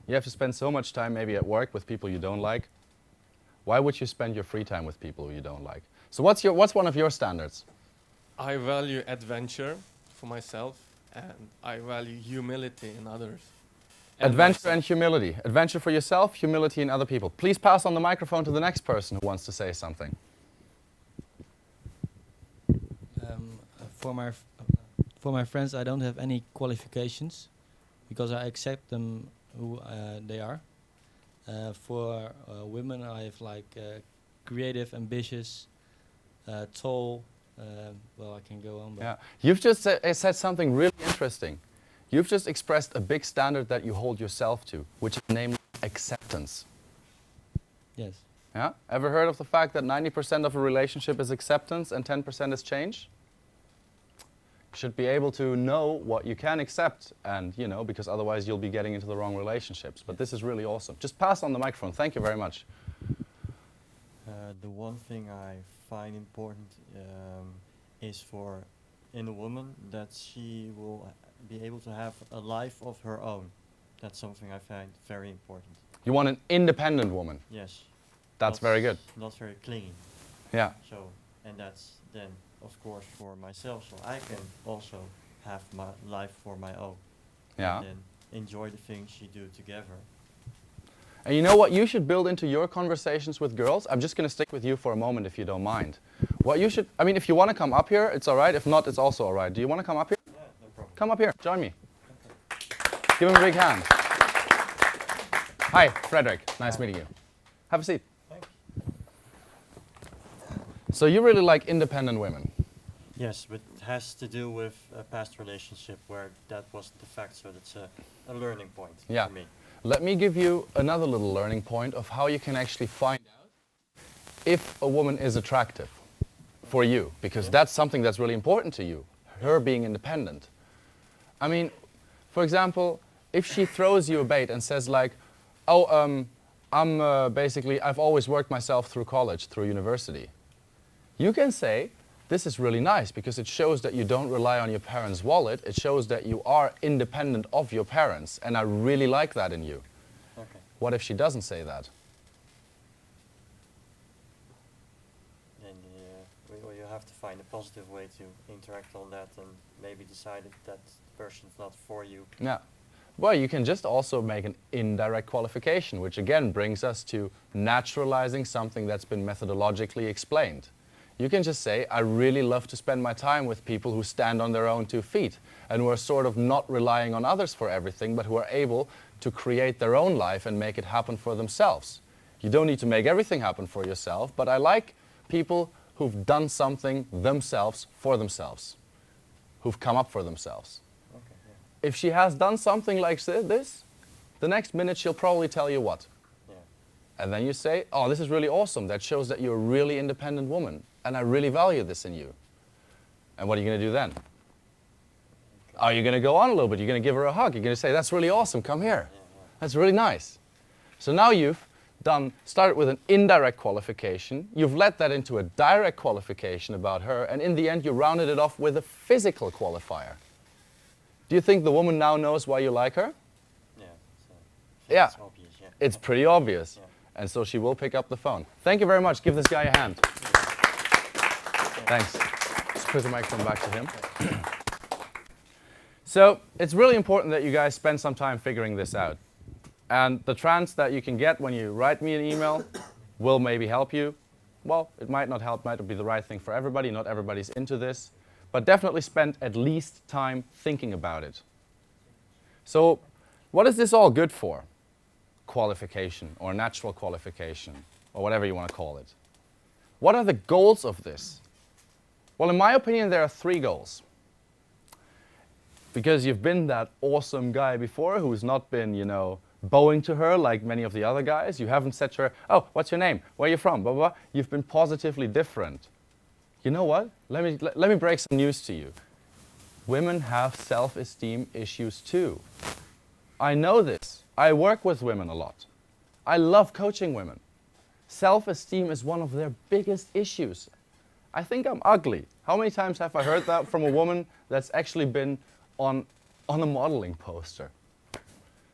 You have to spend so much time maybe at work with people you don't like. Why would you spend your free time with people you don't like? So what's one of your standards? I value adventure for myself, and I value humility in others. Adventure and humility. Adventure for yourself, humility in other people. Please pass on the microphone to the next person who wants to say something. For my friends, I don't have any qualifications because I accept them who they are. For women, I have like creative, ambitious, tall. Well, I can go on. But Yeah, you've just said something really interesting. You've just expressed a big standard that you hold yourself to, which is namely acceptance. yes, Yeah? Ever heard of the fact that 90% of a relationship is acceptance and 10% is change? You should be able to know what you can accept, and because otherwise you'll be getting into the wrong relationships. But this is really awesome. Just pass on the microphone. Thank you very much. The one thing I find important is in a woman that she will be able to have a life of her own. That's something I find very important. You want an independent woman. Yes. That's very good. Not very clingy. Yeah. So, and that's then, of course, for myself, so I can also have my life for my own. Yeah. And then enjoy the things you do together. And you know what you should build into your conversations with girls? I'm just going to stick with you for a moment if you don't mind. What you should, if you want to come up here, it's all right. If not, it's also all right. Do you want to come up here? Yeah, no problem. Come up here. Join me. Give him a big hand. Hi, Frederik. Nice meeting you. Have a seat. Thanks. So you really like independent women? Yes, but it has to do with a past relationship where that wasn't the fact, so that's a learning point for me. Let me give you another little learning point of how you can actually find out if a woman is attractive for you, because that's something that's really important to you, her being independent. For example, if she throws you a bait and says like, oh, I've always worked myself through college, through university. You can say, this is really nice because it shows that you don't rely on your parents' wallet. It shows that you are independent of your parents, and I really like that in you. Okay. What if she doesn't say that? Then you have to find a positive way to interact on that and maybe decide if that person's not for you. Yeah. Well, you can just also make an indirect qualification, which again brings us to naturalizing something that's been methodologically explained. You can just say, I really love to spend my time with people who stand on their own 2 feet and who are sort of not relying on others for everything, but who are able to create their own life and make it happen for themselves. You don't need to make everything happen for yourself, but I like people who've done something themselves for themselves, who've come up for themselves. Okay, yeah. If she has done something like this, the next minute she'll probably tell you what. Yeah. And then you say, oh, this is really awesome. That shows that you're a really independent woman. And I really value this in you. And what are you going to do then? Are you going to go on a little bit? You're going to give her a hug. You're going to say, that's really awesome, come here. That's really nice. So now you've started with an indirect qualification, you've led that into a direct qualification about her, and in the end you rounded it off with a physical qualifier. Do you think the woman now knows why you like her? Yeah. Yeah. It's obvious, yeah. It's pretty obvious. Yeah. And so she will pick up the phone. Thank you very much. Give this guy a hand. Thanks. Just put the microphone back to him. So it's really important that you guys spend some time figuring this out. And the trance that you can get when you write me an email will maybe help you. Well, it might not help, might not be the right thing for everybody. Not everybody's into this. But definitely spend at least time thinking about it. So what is this all good for? Qualification or natural qualification or whatever you want to call it. What are the goals of this? Well, in my opinion, there are 3 goals. Because you've been that awesome guy before who's not been, bowing to her like many of the other guys. You haven't said to her, oh, what's your name? Where are you from? Blah, blah, blah. You've been positively different. You know what? Let me break some news to you. Women have self-esteem issues too. I know this. I work with women a lot. I love coaching women. Self-esteem is one of their biggest issues. I think I'm ugly. How many times have I heard that from a woman that's actually been on a modeling poster?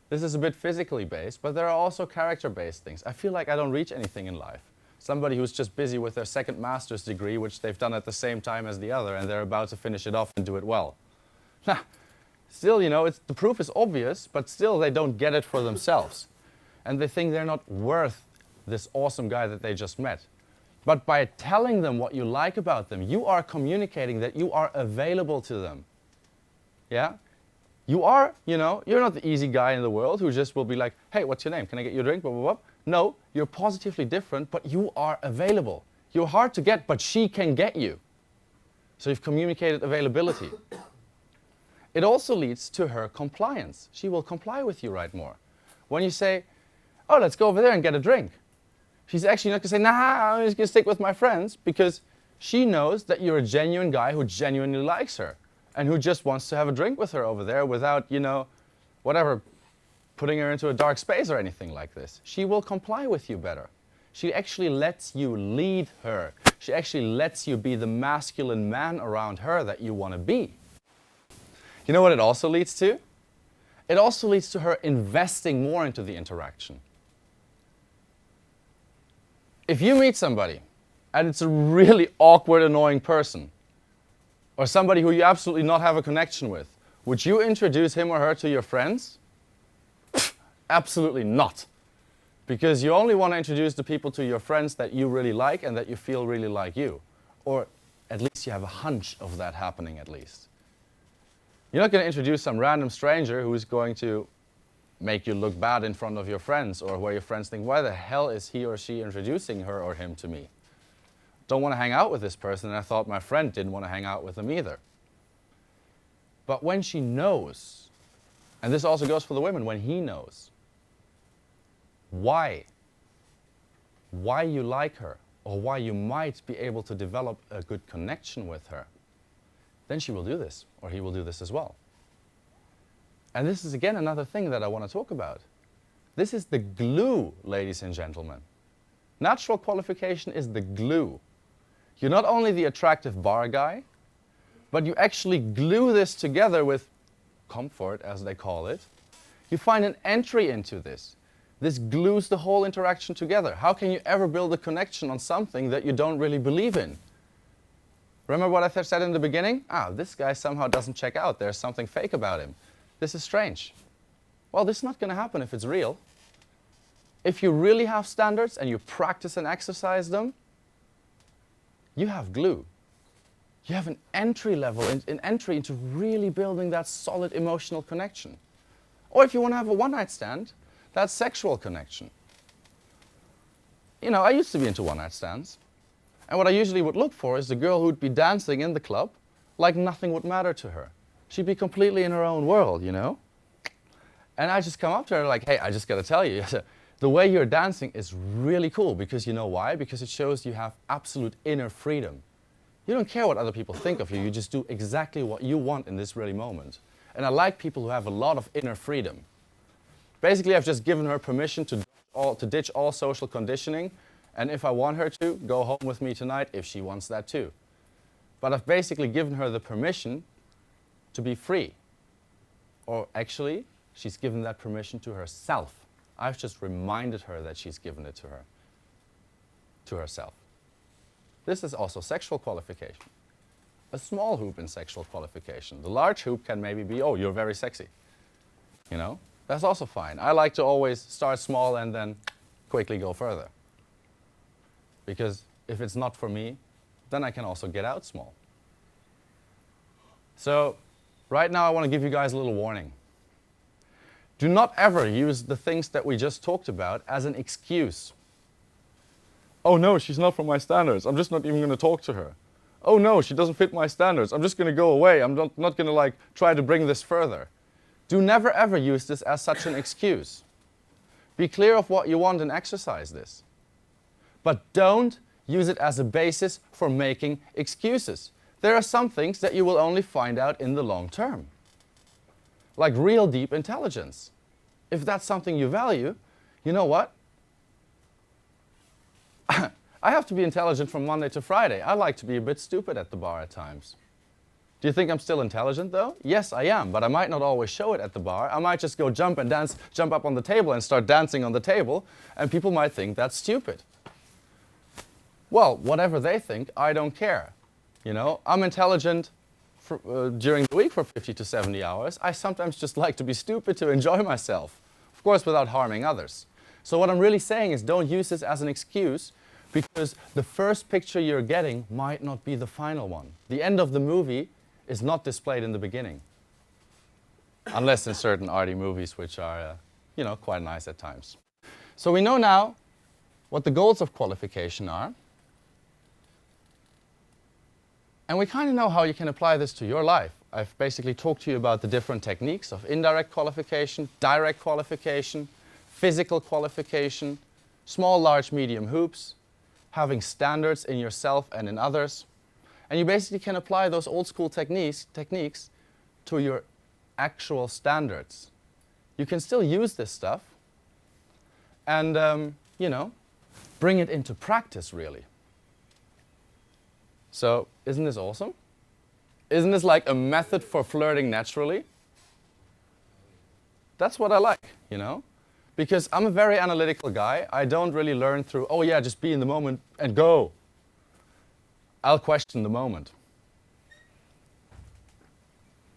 This is a bit physically based, but there are also character-based things. I feel like I don't reach anything in life. Somebody who's just busy with their second master's degree, which they've done at the same time as the other, and they're about to finish it off and do it well. Still, the proof is obvious, but still they don't get it for themselves. And they think they're not worth this awesome guy that they just met. But by telling them what you like about them, you are communicating that you are available to them. Yeah? You are, you're not the easy guy in the world who just will be like, hey, what's your name? Can I get you a drink? Blah, blah, blah. No, you're positively different, but you are available. You're hard to get, but she can get you. So you've communicated availability. It also leads to her compliance. She will comply with you right more. When you say, oh, let's go over there and get a drink, she's actually not going to say, nah, I'm just going to stick with my friends, because she knows that you're a genuine guy who genuinely likes her and who just wants to have a drink with her over there without, whatever, putting her into a dark space or anything like this. She will comply with you better. She actually lets you lead her. She actually lets you be the masculine man around her that you want to be. You know what it also leads to? It also leads to her investing more into the interaction. If you meet somebody and it's a really awkward, annoying person, or somebody who you absolutely not have a connection with, would you introduce him or her to your friends? Absolutely not. Because you only want to introduce the people to your friends that you really like and that you feel really like you. Or at least you have a hunch of that happening at least. You're not going to introduce some random stranger who's going to make you look bad in front of your friends, or where your friends think, why the hell is he or she introducing her or him to me? Don't want to hang out with this person, and I thought my friend didn't want to hang out with him either. But when she knows, and this also goes for the women, when he knows why you like her, or why you might be able to develop a good connection with her, then she will do this, or he will do this as well. And this is again another thing that I want to talk about. This is the glue, ladies and gentlemen. Natural qualification is the glue. You're not only the attractive bar guy, but you actually glue this together with comfort, as they call it. You find an entry into this. This glues the whole interaction together. How can you ever build a connection on something that you don't really believe in? Remember what I said in the beginning? This guy somehow doesn't check out. There's something fake about him. This is strange. Well, this is not going to happen if it's real. If you really have standards and you practice and exercise them, you have glue. You have an entry level, an entry into really building that solid emotional connection. Or if you want to have a one-night stand, that sexual connection. I used to be into one-night stands. And what I usually would look for is the girl who would be dancing in the club like nothing would matter to her. She'd be completely in her own world, And I just come up to her like, hey, I just got to tell you, the way you're dancing is really cool, because you know why? Because it shows you have absolute inner freedom. You don't care what other people think of you. You just do exactly what you want in this really moment. And I like people who have a lot of inner freedom. Basically, I've just given her permission to ditch all social conditioning, and if I want her to, go home with me tonight if she wants that too. But I've basically given her the permission to be free. Or actually, she's given that permission to herself. I've just reminded her that she's given it to herself. This is also sexual qualification. A small hoop in sexual qualification. The large hoop can maybe be, oh, you're very sexy. You know, that's also fine. I like to always start small and then quickly go further. Because if it's not for me, then I can also get out small. So, right now I want to give you guys a little warning. Do not ever use the things that we just talked about as an excuse. Oh no, she's not from my standards. I'm just not even going to talk to her. Oh no, she doesn't fit my standards. I'm just going to go away. I'm not going to like try to bring this further. Do never ever use this as such an excuse. Be clear of what you want and exercise this. But don't use it as a basis for making excuses. There are some things that you will only find out in the long term. Like real deep intelligence. If that's something you value, you know what? I have to be intelligent from Monday to Friday. I like to be a bit stupid at the bar at times. Do you think I'm still intelligent though? Yes, I am, but I might not always show it at the bar. I might just go jump up on the table and start dancing on the table, and people might think that's stupid. Well, whatever they think, I don't care. You know, I'm intelligent during the week for 50 to 70 hours. I sometimes just like to be stupid to enjoy myself. Of course, without harming others. So what I'm really saying is don't use this as an excuse, because the first picture you're getting might not be the final one. The end of the movie is not displayed in the beginning. Unless in certain arty movies, which are, you know, quite nice at times. So we know now what the goals of qualification are. And we kind of know how you can apply this to your life. I've basically talked to you about the different techniques of indirect qualification, direct qualification, physical qualification, small, large, medium hoops, having standards in yourself and in others. And you basically can apply those old school techniques to your actual standards. You can still use this stuff and, you know, bring it into practice, really. So, isn't this awesome? Isn't this like a method for flirting naturally? That's what I like, you know? Because I'm a very analytical guy. I don't really learn through, oh yeah, just be in the moment and go. I'll question the moment.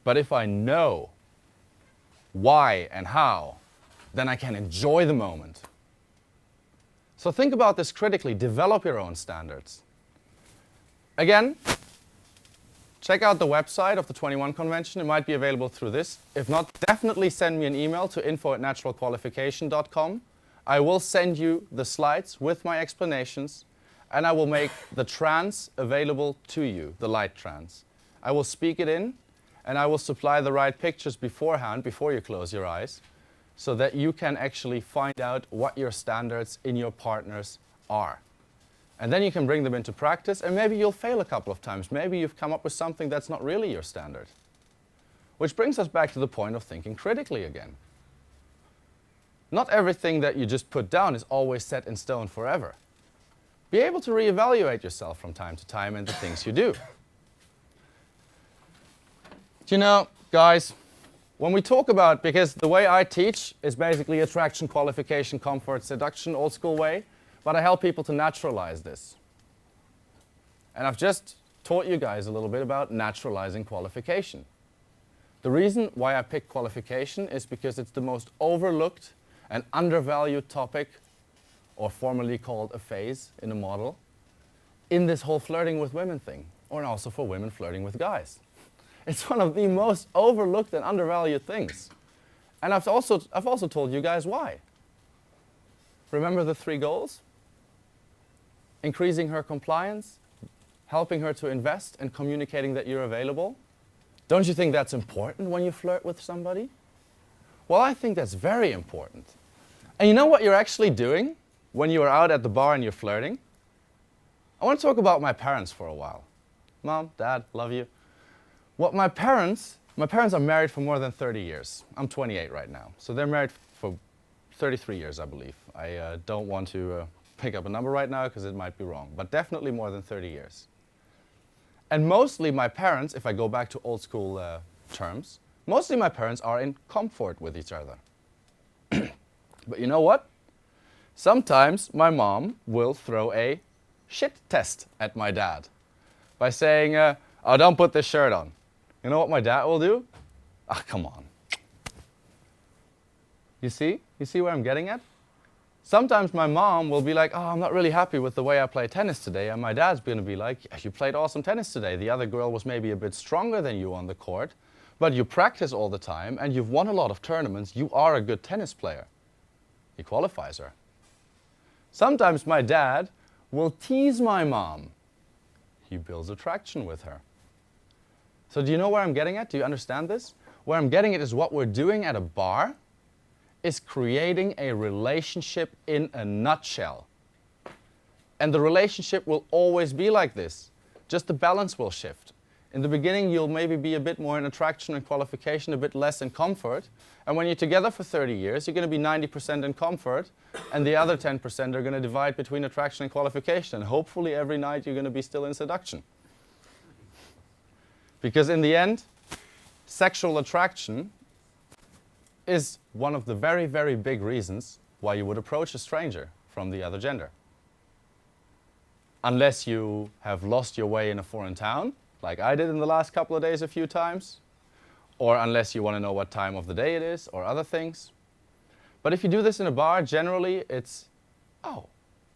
But if I know why and how, then I can enjoy the moment. So think about this critically. Develop your own standards. Again, check out the website of the 21 Convention. It might be available through this. If not, definitely send me an email to info@naturalqualification.com. I will send you the slides with my explanations, and I will make the trance available to you, the light trance. I will speak it in, and I will supply the right pictures beforehand, before you close your eyes, so that you can actually find out what your standards in your partners are. And then you can bring them into practice, and maybe you'll fail a couple of times. Maybe you've come up with something that's not really your standard. Which brings us back to the point of thinking critically again. Not everything that you just put down is always set in stone forever. Be able to reevaluate yourself from time to time and the things you do. You know, guys, when we talk about, because the way I teach is basically attraction, qualification, comfort, seduction, old school way, but I help people to naturalize this. And I've just taught you guys a little bit about naturalizing qualification. The reason why I picked qualification is because it's the most overlooked and undervalued topic, or formerly called a phase in a model, in this whole flirting with women thing, or also for women flirting with guys. It's one of the most overlooked and undervalued things. And I've also told you guys why. Remember the 3 goals? Increasing her compliance, helping her to invest, and communicating that you're available. Don't you think that's important when you flirt with somebody? Well, I think that's very important. And you know what you're actually doing when you are out at the bar and you're flirting? I want to talk about my parents for a while. Mom, Dad, love you. What my parents My parents are married for more than 30 years. I'm 28 right now. So they're married for 33 years, I believe. I don't want to pick up a number right now because it might be wrong, but definitely more than 30 years. And mostly my parents, if I go back to old school terms, mostly my parents are in comfort with each other. But you know what? Sometimes my mom will throw a shit test at my dad by saying, oh, don't put this shirt on. You know what my dad will do? Ah, come on. You see? You see where I'm getting at? Sometimes my mom will be like, oh, I'm not really happy with the way I play tennis today. And my dad's going to be like, yeah, you played awesome tennis today. The other girl was maybe a bit stronger than you on the court, but you practice all the time and you've won a lot of tournaments. You are a good tennis player. He qualifies her. Sometimes my dad will tease my mom. He builds attraction with her. So do you know where I'm getting at? Do you understand this? Where I'm getting at is what we're doing at a bar is creating a relationship in a nutshell. And the relationship will always be like this. Just the balance will shift. In the beginning, you'll maybe be a bit more in attraction and qualification, a bit less in comfort. And when you're together for 30 years, you're going to be 90% in comfort, and the other 10% are going to divide between attraction and qualification. And hopefully every night you're going to be still in seduction. Because in the end, sexual attraction is one of the very, very big reasons why you would approach a stranger from the other gender. Unless you have lost your way in a foreign town, like I did in the last couple of days a few times, or unless you want to know what time of the day it is, or other things. But if you do this in a bar, generally it's, oh,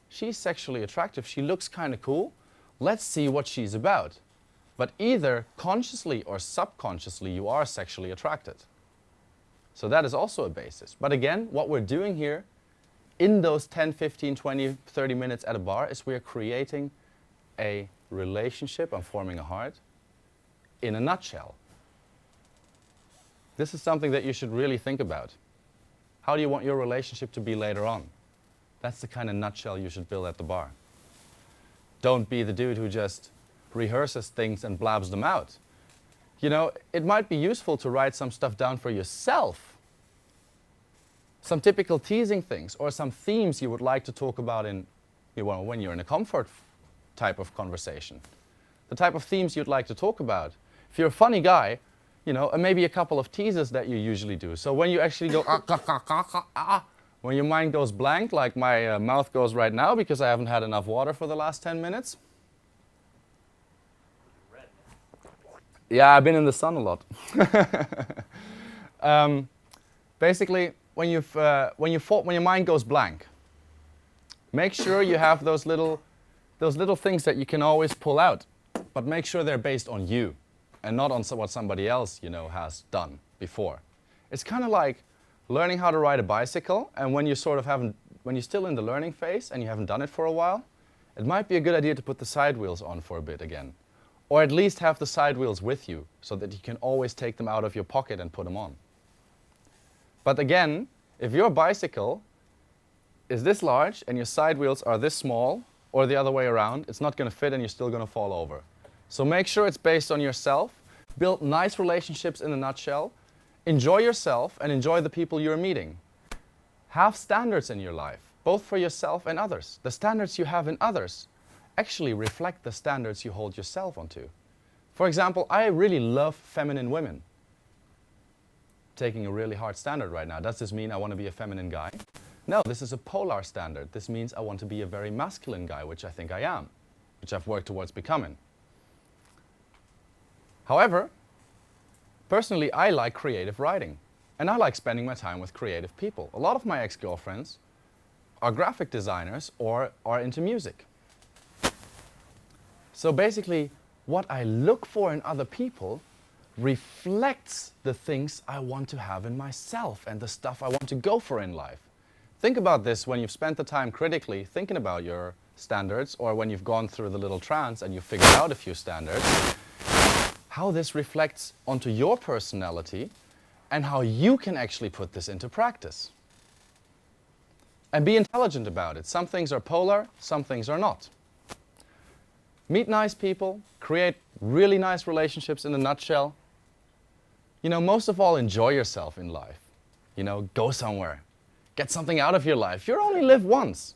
she's sexually attractive, she looks kind of cool, let's see what she's about. But either consciously or subconsciously you are sexually attracted. So that is also a basis. But again, what we're doing here in those 10, 15, 20, 30 minutes at a bar is we're creating a relationship, I'm forming a heart, in a nutshell. This is something that you should really think about. How do you want your relationship to be later on? That's the kind of nutshell you should build at the bar. Don't be the dude who just rehearses things and blabs them out. You know, it might be useful to write some stuff down for yourself. Some typical teasing things or some themes you would like to talk about in, when you're in a comfort type of conversation. The type of themes you'd like to talk about. If you're a funny guy, you know, and maybe a couple of teasers that you usually do. So when you actually go, when your mind goes blank, like my mouth goes right now because I haven't had enough water for the last 10 minutes. Yeah, I've been in the sun a lot. Basically, when your mind goes blank, make sure you have those little things that you can always pull out, but make sure they're based on you and not on what somebody else, you know, has done before. It's kind of like learning how to ride a bicycle, and when you when you're still in the learning phase and you haven't done it for a while, it might be a good idea to put the side wheels on for a bit again. Or at least have the side wheels with you so that you can always take them out of your pocket and put them on. But again, if your bicycle is this large and your side wheels are this small, or the other way around, it's not going to fit and you're still going to fall over. So make sure it's based on yourself. Build nice relationships in a nutshell. Enjoy yourself and enjoy the people you're meeting. Have standards in your life, both for yourself and others. The standards you have in others actually reflect the standards you hold yourself onto. For example, I really love feminine women. Taking a really hard standard right now. Does this mean I want to be a feminine guy? No, this is a polar standard. This means I want to be a very masculine guy, which I think I am, which I've worked towards becoming. However, personally, I like creative writing, and I like spending my time with creative people. A lot of my ex-girlfriends are graphic designers or are into music. So basically, what I look for in other people reflects the things I want to have in myself and the stuff I want to go for in life. Think about this when you've spent the time critically thinking about your standards, or when you've gone through the little trance and you've figured out a few standards, how this reflects onto your personality and how you can actually put this into practice. And be intelligent about it. Some things are polar, some things are not. Meet nice people, create really nice relationships in a nutshell, You know, most of all, enjoy yourself in life. You know, go somewhere. Get something out of your life. You only live once.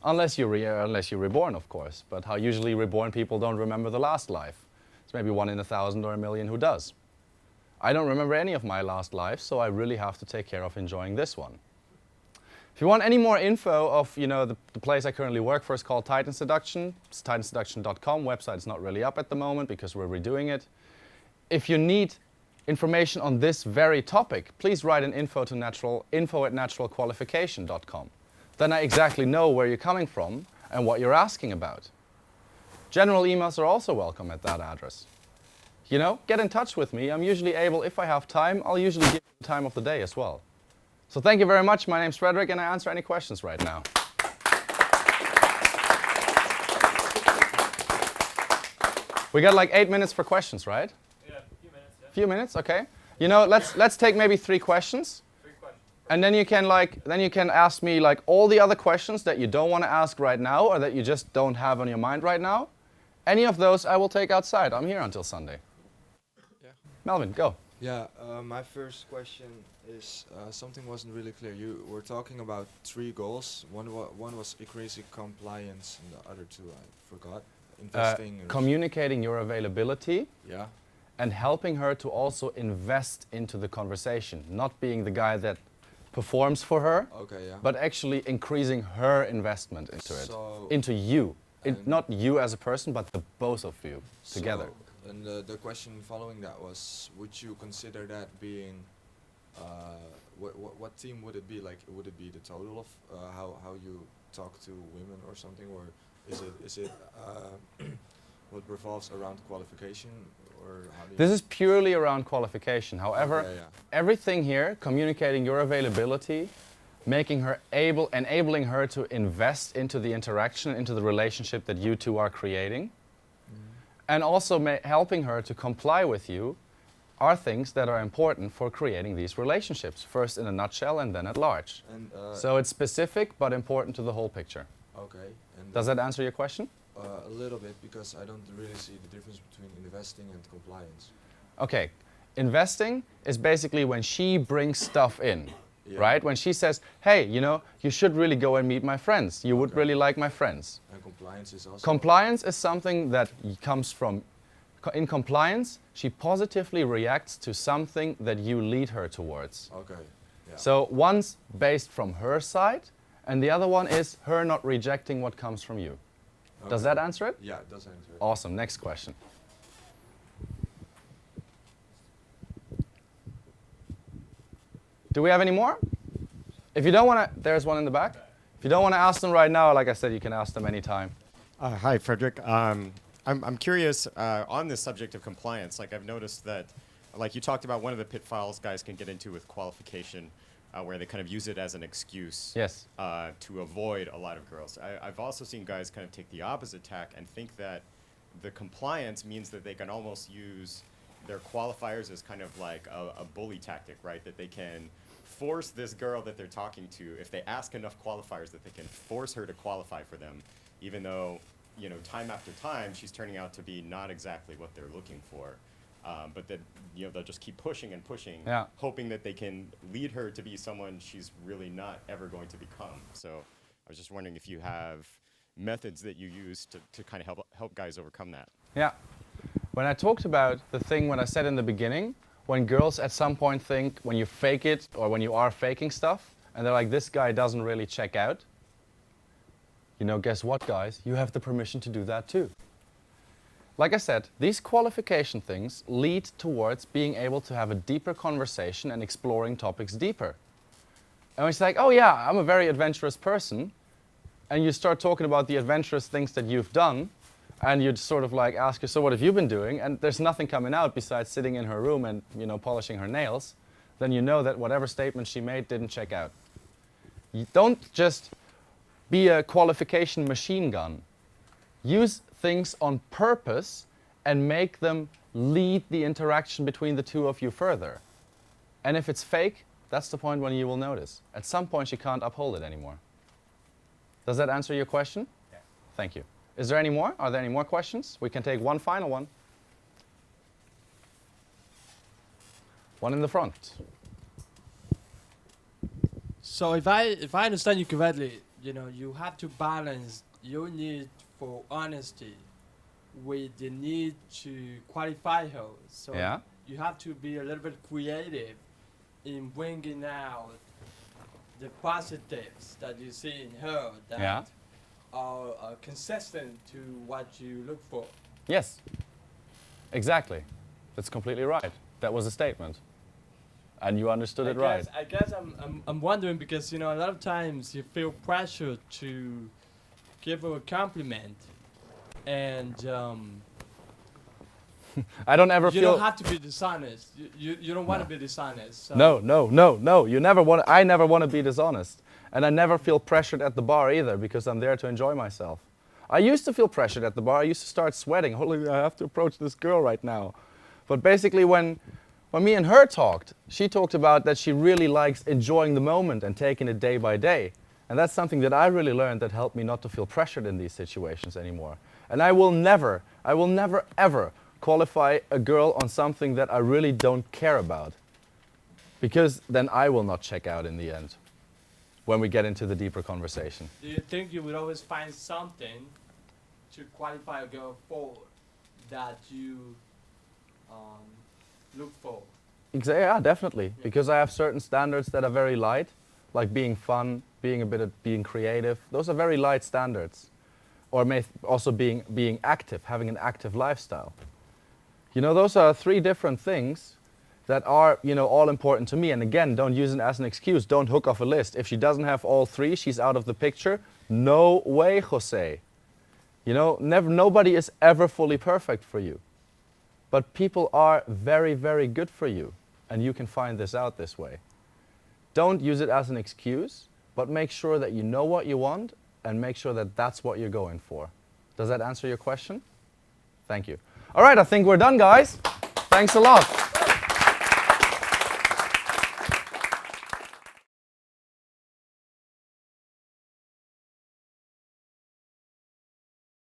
Unless you're reborn, of course. But how usually reborn people don't remember the last life. It's maybe 1 in 1,000 or 1,000,000 who does. I don't remember any of my last lives, so I really have to take care of enjoying this one. If you want any more info of, you know, the place I currently work for is called Titan Seduction. It's titanseduction.com. Website is not really up at the moment because we're redoing it. If you need information on this very topic, please write an info at naturalqualification.com. Then I exactly know where you're coming from and what you're asking about. General emails are also welcome at that address. You know, get in touch with me. I'm usually able, if I have time, I'll usually give you the time of the day as well. So thank you very much. My name's Frederik, and I answer any questions right now. We got like 8 minutes for questions, right? Yeah, a few minutes. Yeah. Few minutes, okay. You know, let's take maybe 3 questions. 3 questions. And then you can ask me like all the other questions that you don't want to ask right now or that you just don't have on your mind right now. Any of those I will take outside. I'm here until Sunday. Yeah. Melvin, go. Yeah, my first question is something wasn't really clear. You were talking about 3 goals. One was increasing compliance, and the other 2 I forgot. Investing. Communicating your availability. Yeah. And helping her to also invest into the conversation, not being the guy that performs for her, Okay. Yeah. but actually increasing her investment into it, So- into you. And- Not you as a person, but the both of you together. So, and the question following that was, would you consider that being, what team would it be? Like, would it be the total of how you talk to women or something, or is it what revolves around qualification, or how do you? This is purely around qualification. However, Okay, yeah. everything here, communicating your availability, making her enabling her to invest into the interaction, into the relationship that you two are creating, and also helping her to comply with you are things that are important for creating these relationships, first in a nutshell and then at large. And So it's specific but important to the whole picture. okay. And Does that answer your question? a little bit, because I don't really see the difference between investing and compliance. Okay, investing is basically when she brings stuff in, Yeah. right? When she says, hey, you know, you should really go and meet my friends. You would Okay. really like my friends. And compliance is also. Compliance is something that comes from, in compliance, she positively reacts to something that you lead her towards. Okay. Yeah. So one's based from her side, and the other one is her not rejecting what comes from you. Does Okay. that answer it? Yeah, it does answer it. Awesome, next question. Do we have any more? If you don't want to, there's one in the back. If you don't want to ask them right now, like I said, you can ask them anytime. Hi, Frederik. I'm curious on this subject of compliance. Like I've noticed that, like you talked about, one of the pitfalls guys can get into with qualification, where they kind of use it as an excuse Yes. to avoid a lot of girls. I've also seen guys kind of take the opposite tack and think that the compliance means that they can almost use their qualifiers as kind of like a bully tactic, right? That they can force this girl that they're talking to, if they ask enough qualifiers, that they can force her to qualify for them, even though, you know, time after time, she's turning out to be not exactly what they're looking for. But that, you know, they'll just keep pushing and pushing, Yeah. hoping that they can lead her to be someone she's really not ever going to become. So I was just wondering if you have methods that you use to kind of help guys overcome that. Yeah. When I talked about the thing when I said in the beginning, when girls at some point think when you fake it or when you are faking stuff, and they're like, this guy doesn't really check out, you know, guess what, guys? You have the permission to do that too. Like I said, these qualification things lead towards being able to have a deeper conversation and exploring topics deeper. And it's like, oh yeah, I'm a very adventurous person, and you start talking about the adventurous things that you've done, and you'd sort of like ask her, so what have you been doing? And there's nothing coming out besides sitting in her room and, you know, polishing her nails. Then you know that whatever statement she made didn't check out. You don't just be a qualification machine gun. Use things on purpose and make them lead the interaction between the two of you further. And if it's fake, that's the point when you will notice. At some point, you can't uphold it anymore. Does that answer your question? Yeah. Thank you. Is there any more? Are there any more questions? We can take one final one. One in the front. So if I understand you correctly, you know, you have to balance your need for honesty with the need to qualify her. So Yeah. you have to be a little bit creative in bringing out the positives that you see in her that Yeah. are consistent to what you look for. Yes. Exactly. That's completely right. That was a statement. And you understood it right. I guess I'm wondering because, you know, a lot of times you feel pressure to give her a compliment and I don't ever you feel... don't have to be dishonest. You don't want to be dishonest. So No. You never want. I never want to be dishonest, and I never feel pressured at the bar either because I'm there to enjoy myself. I used to feel pressured at the bar. I used to start sweating. Holy, I have to approach this girl right now. But basically, when me and her talked, she talked about that she really likes enjoying the moment and taking it day by day, and that's something that I really learned that helped me not to feel pressured in these situations anymore. And I will never ever qualify a girl on something that I really don't care about, because then I will not check out in the end when we get into the deeper conversation. do you think you would always find something to qualify a girl for that you look for? Yeah, definitely, because I have certain standards that are very light, like being fun, being creative. Those are very light standards. Or also being active, having an active lifestyle. You know, those are three different things that are, you know, all important to me. And again, don't use it as an excuse. Don't hook off a list. If she doesn't have all three, she's out of the picture. No way, Jose. You know, nobody is ever fully perfect for you. But people are very, very good for you. And you can find this out this way. Don't use it as an excuse, but make sure that you know what you want and make sure that that's what you're going for. Does that answer your question? Thank you. All right, I think we're done, guys. Thanks a lot.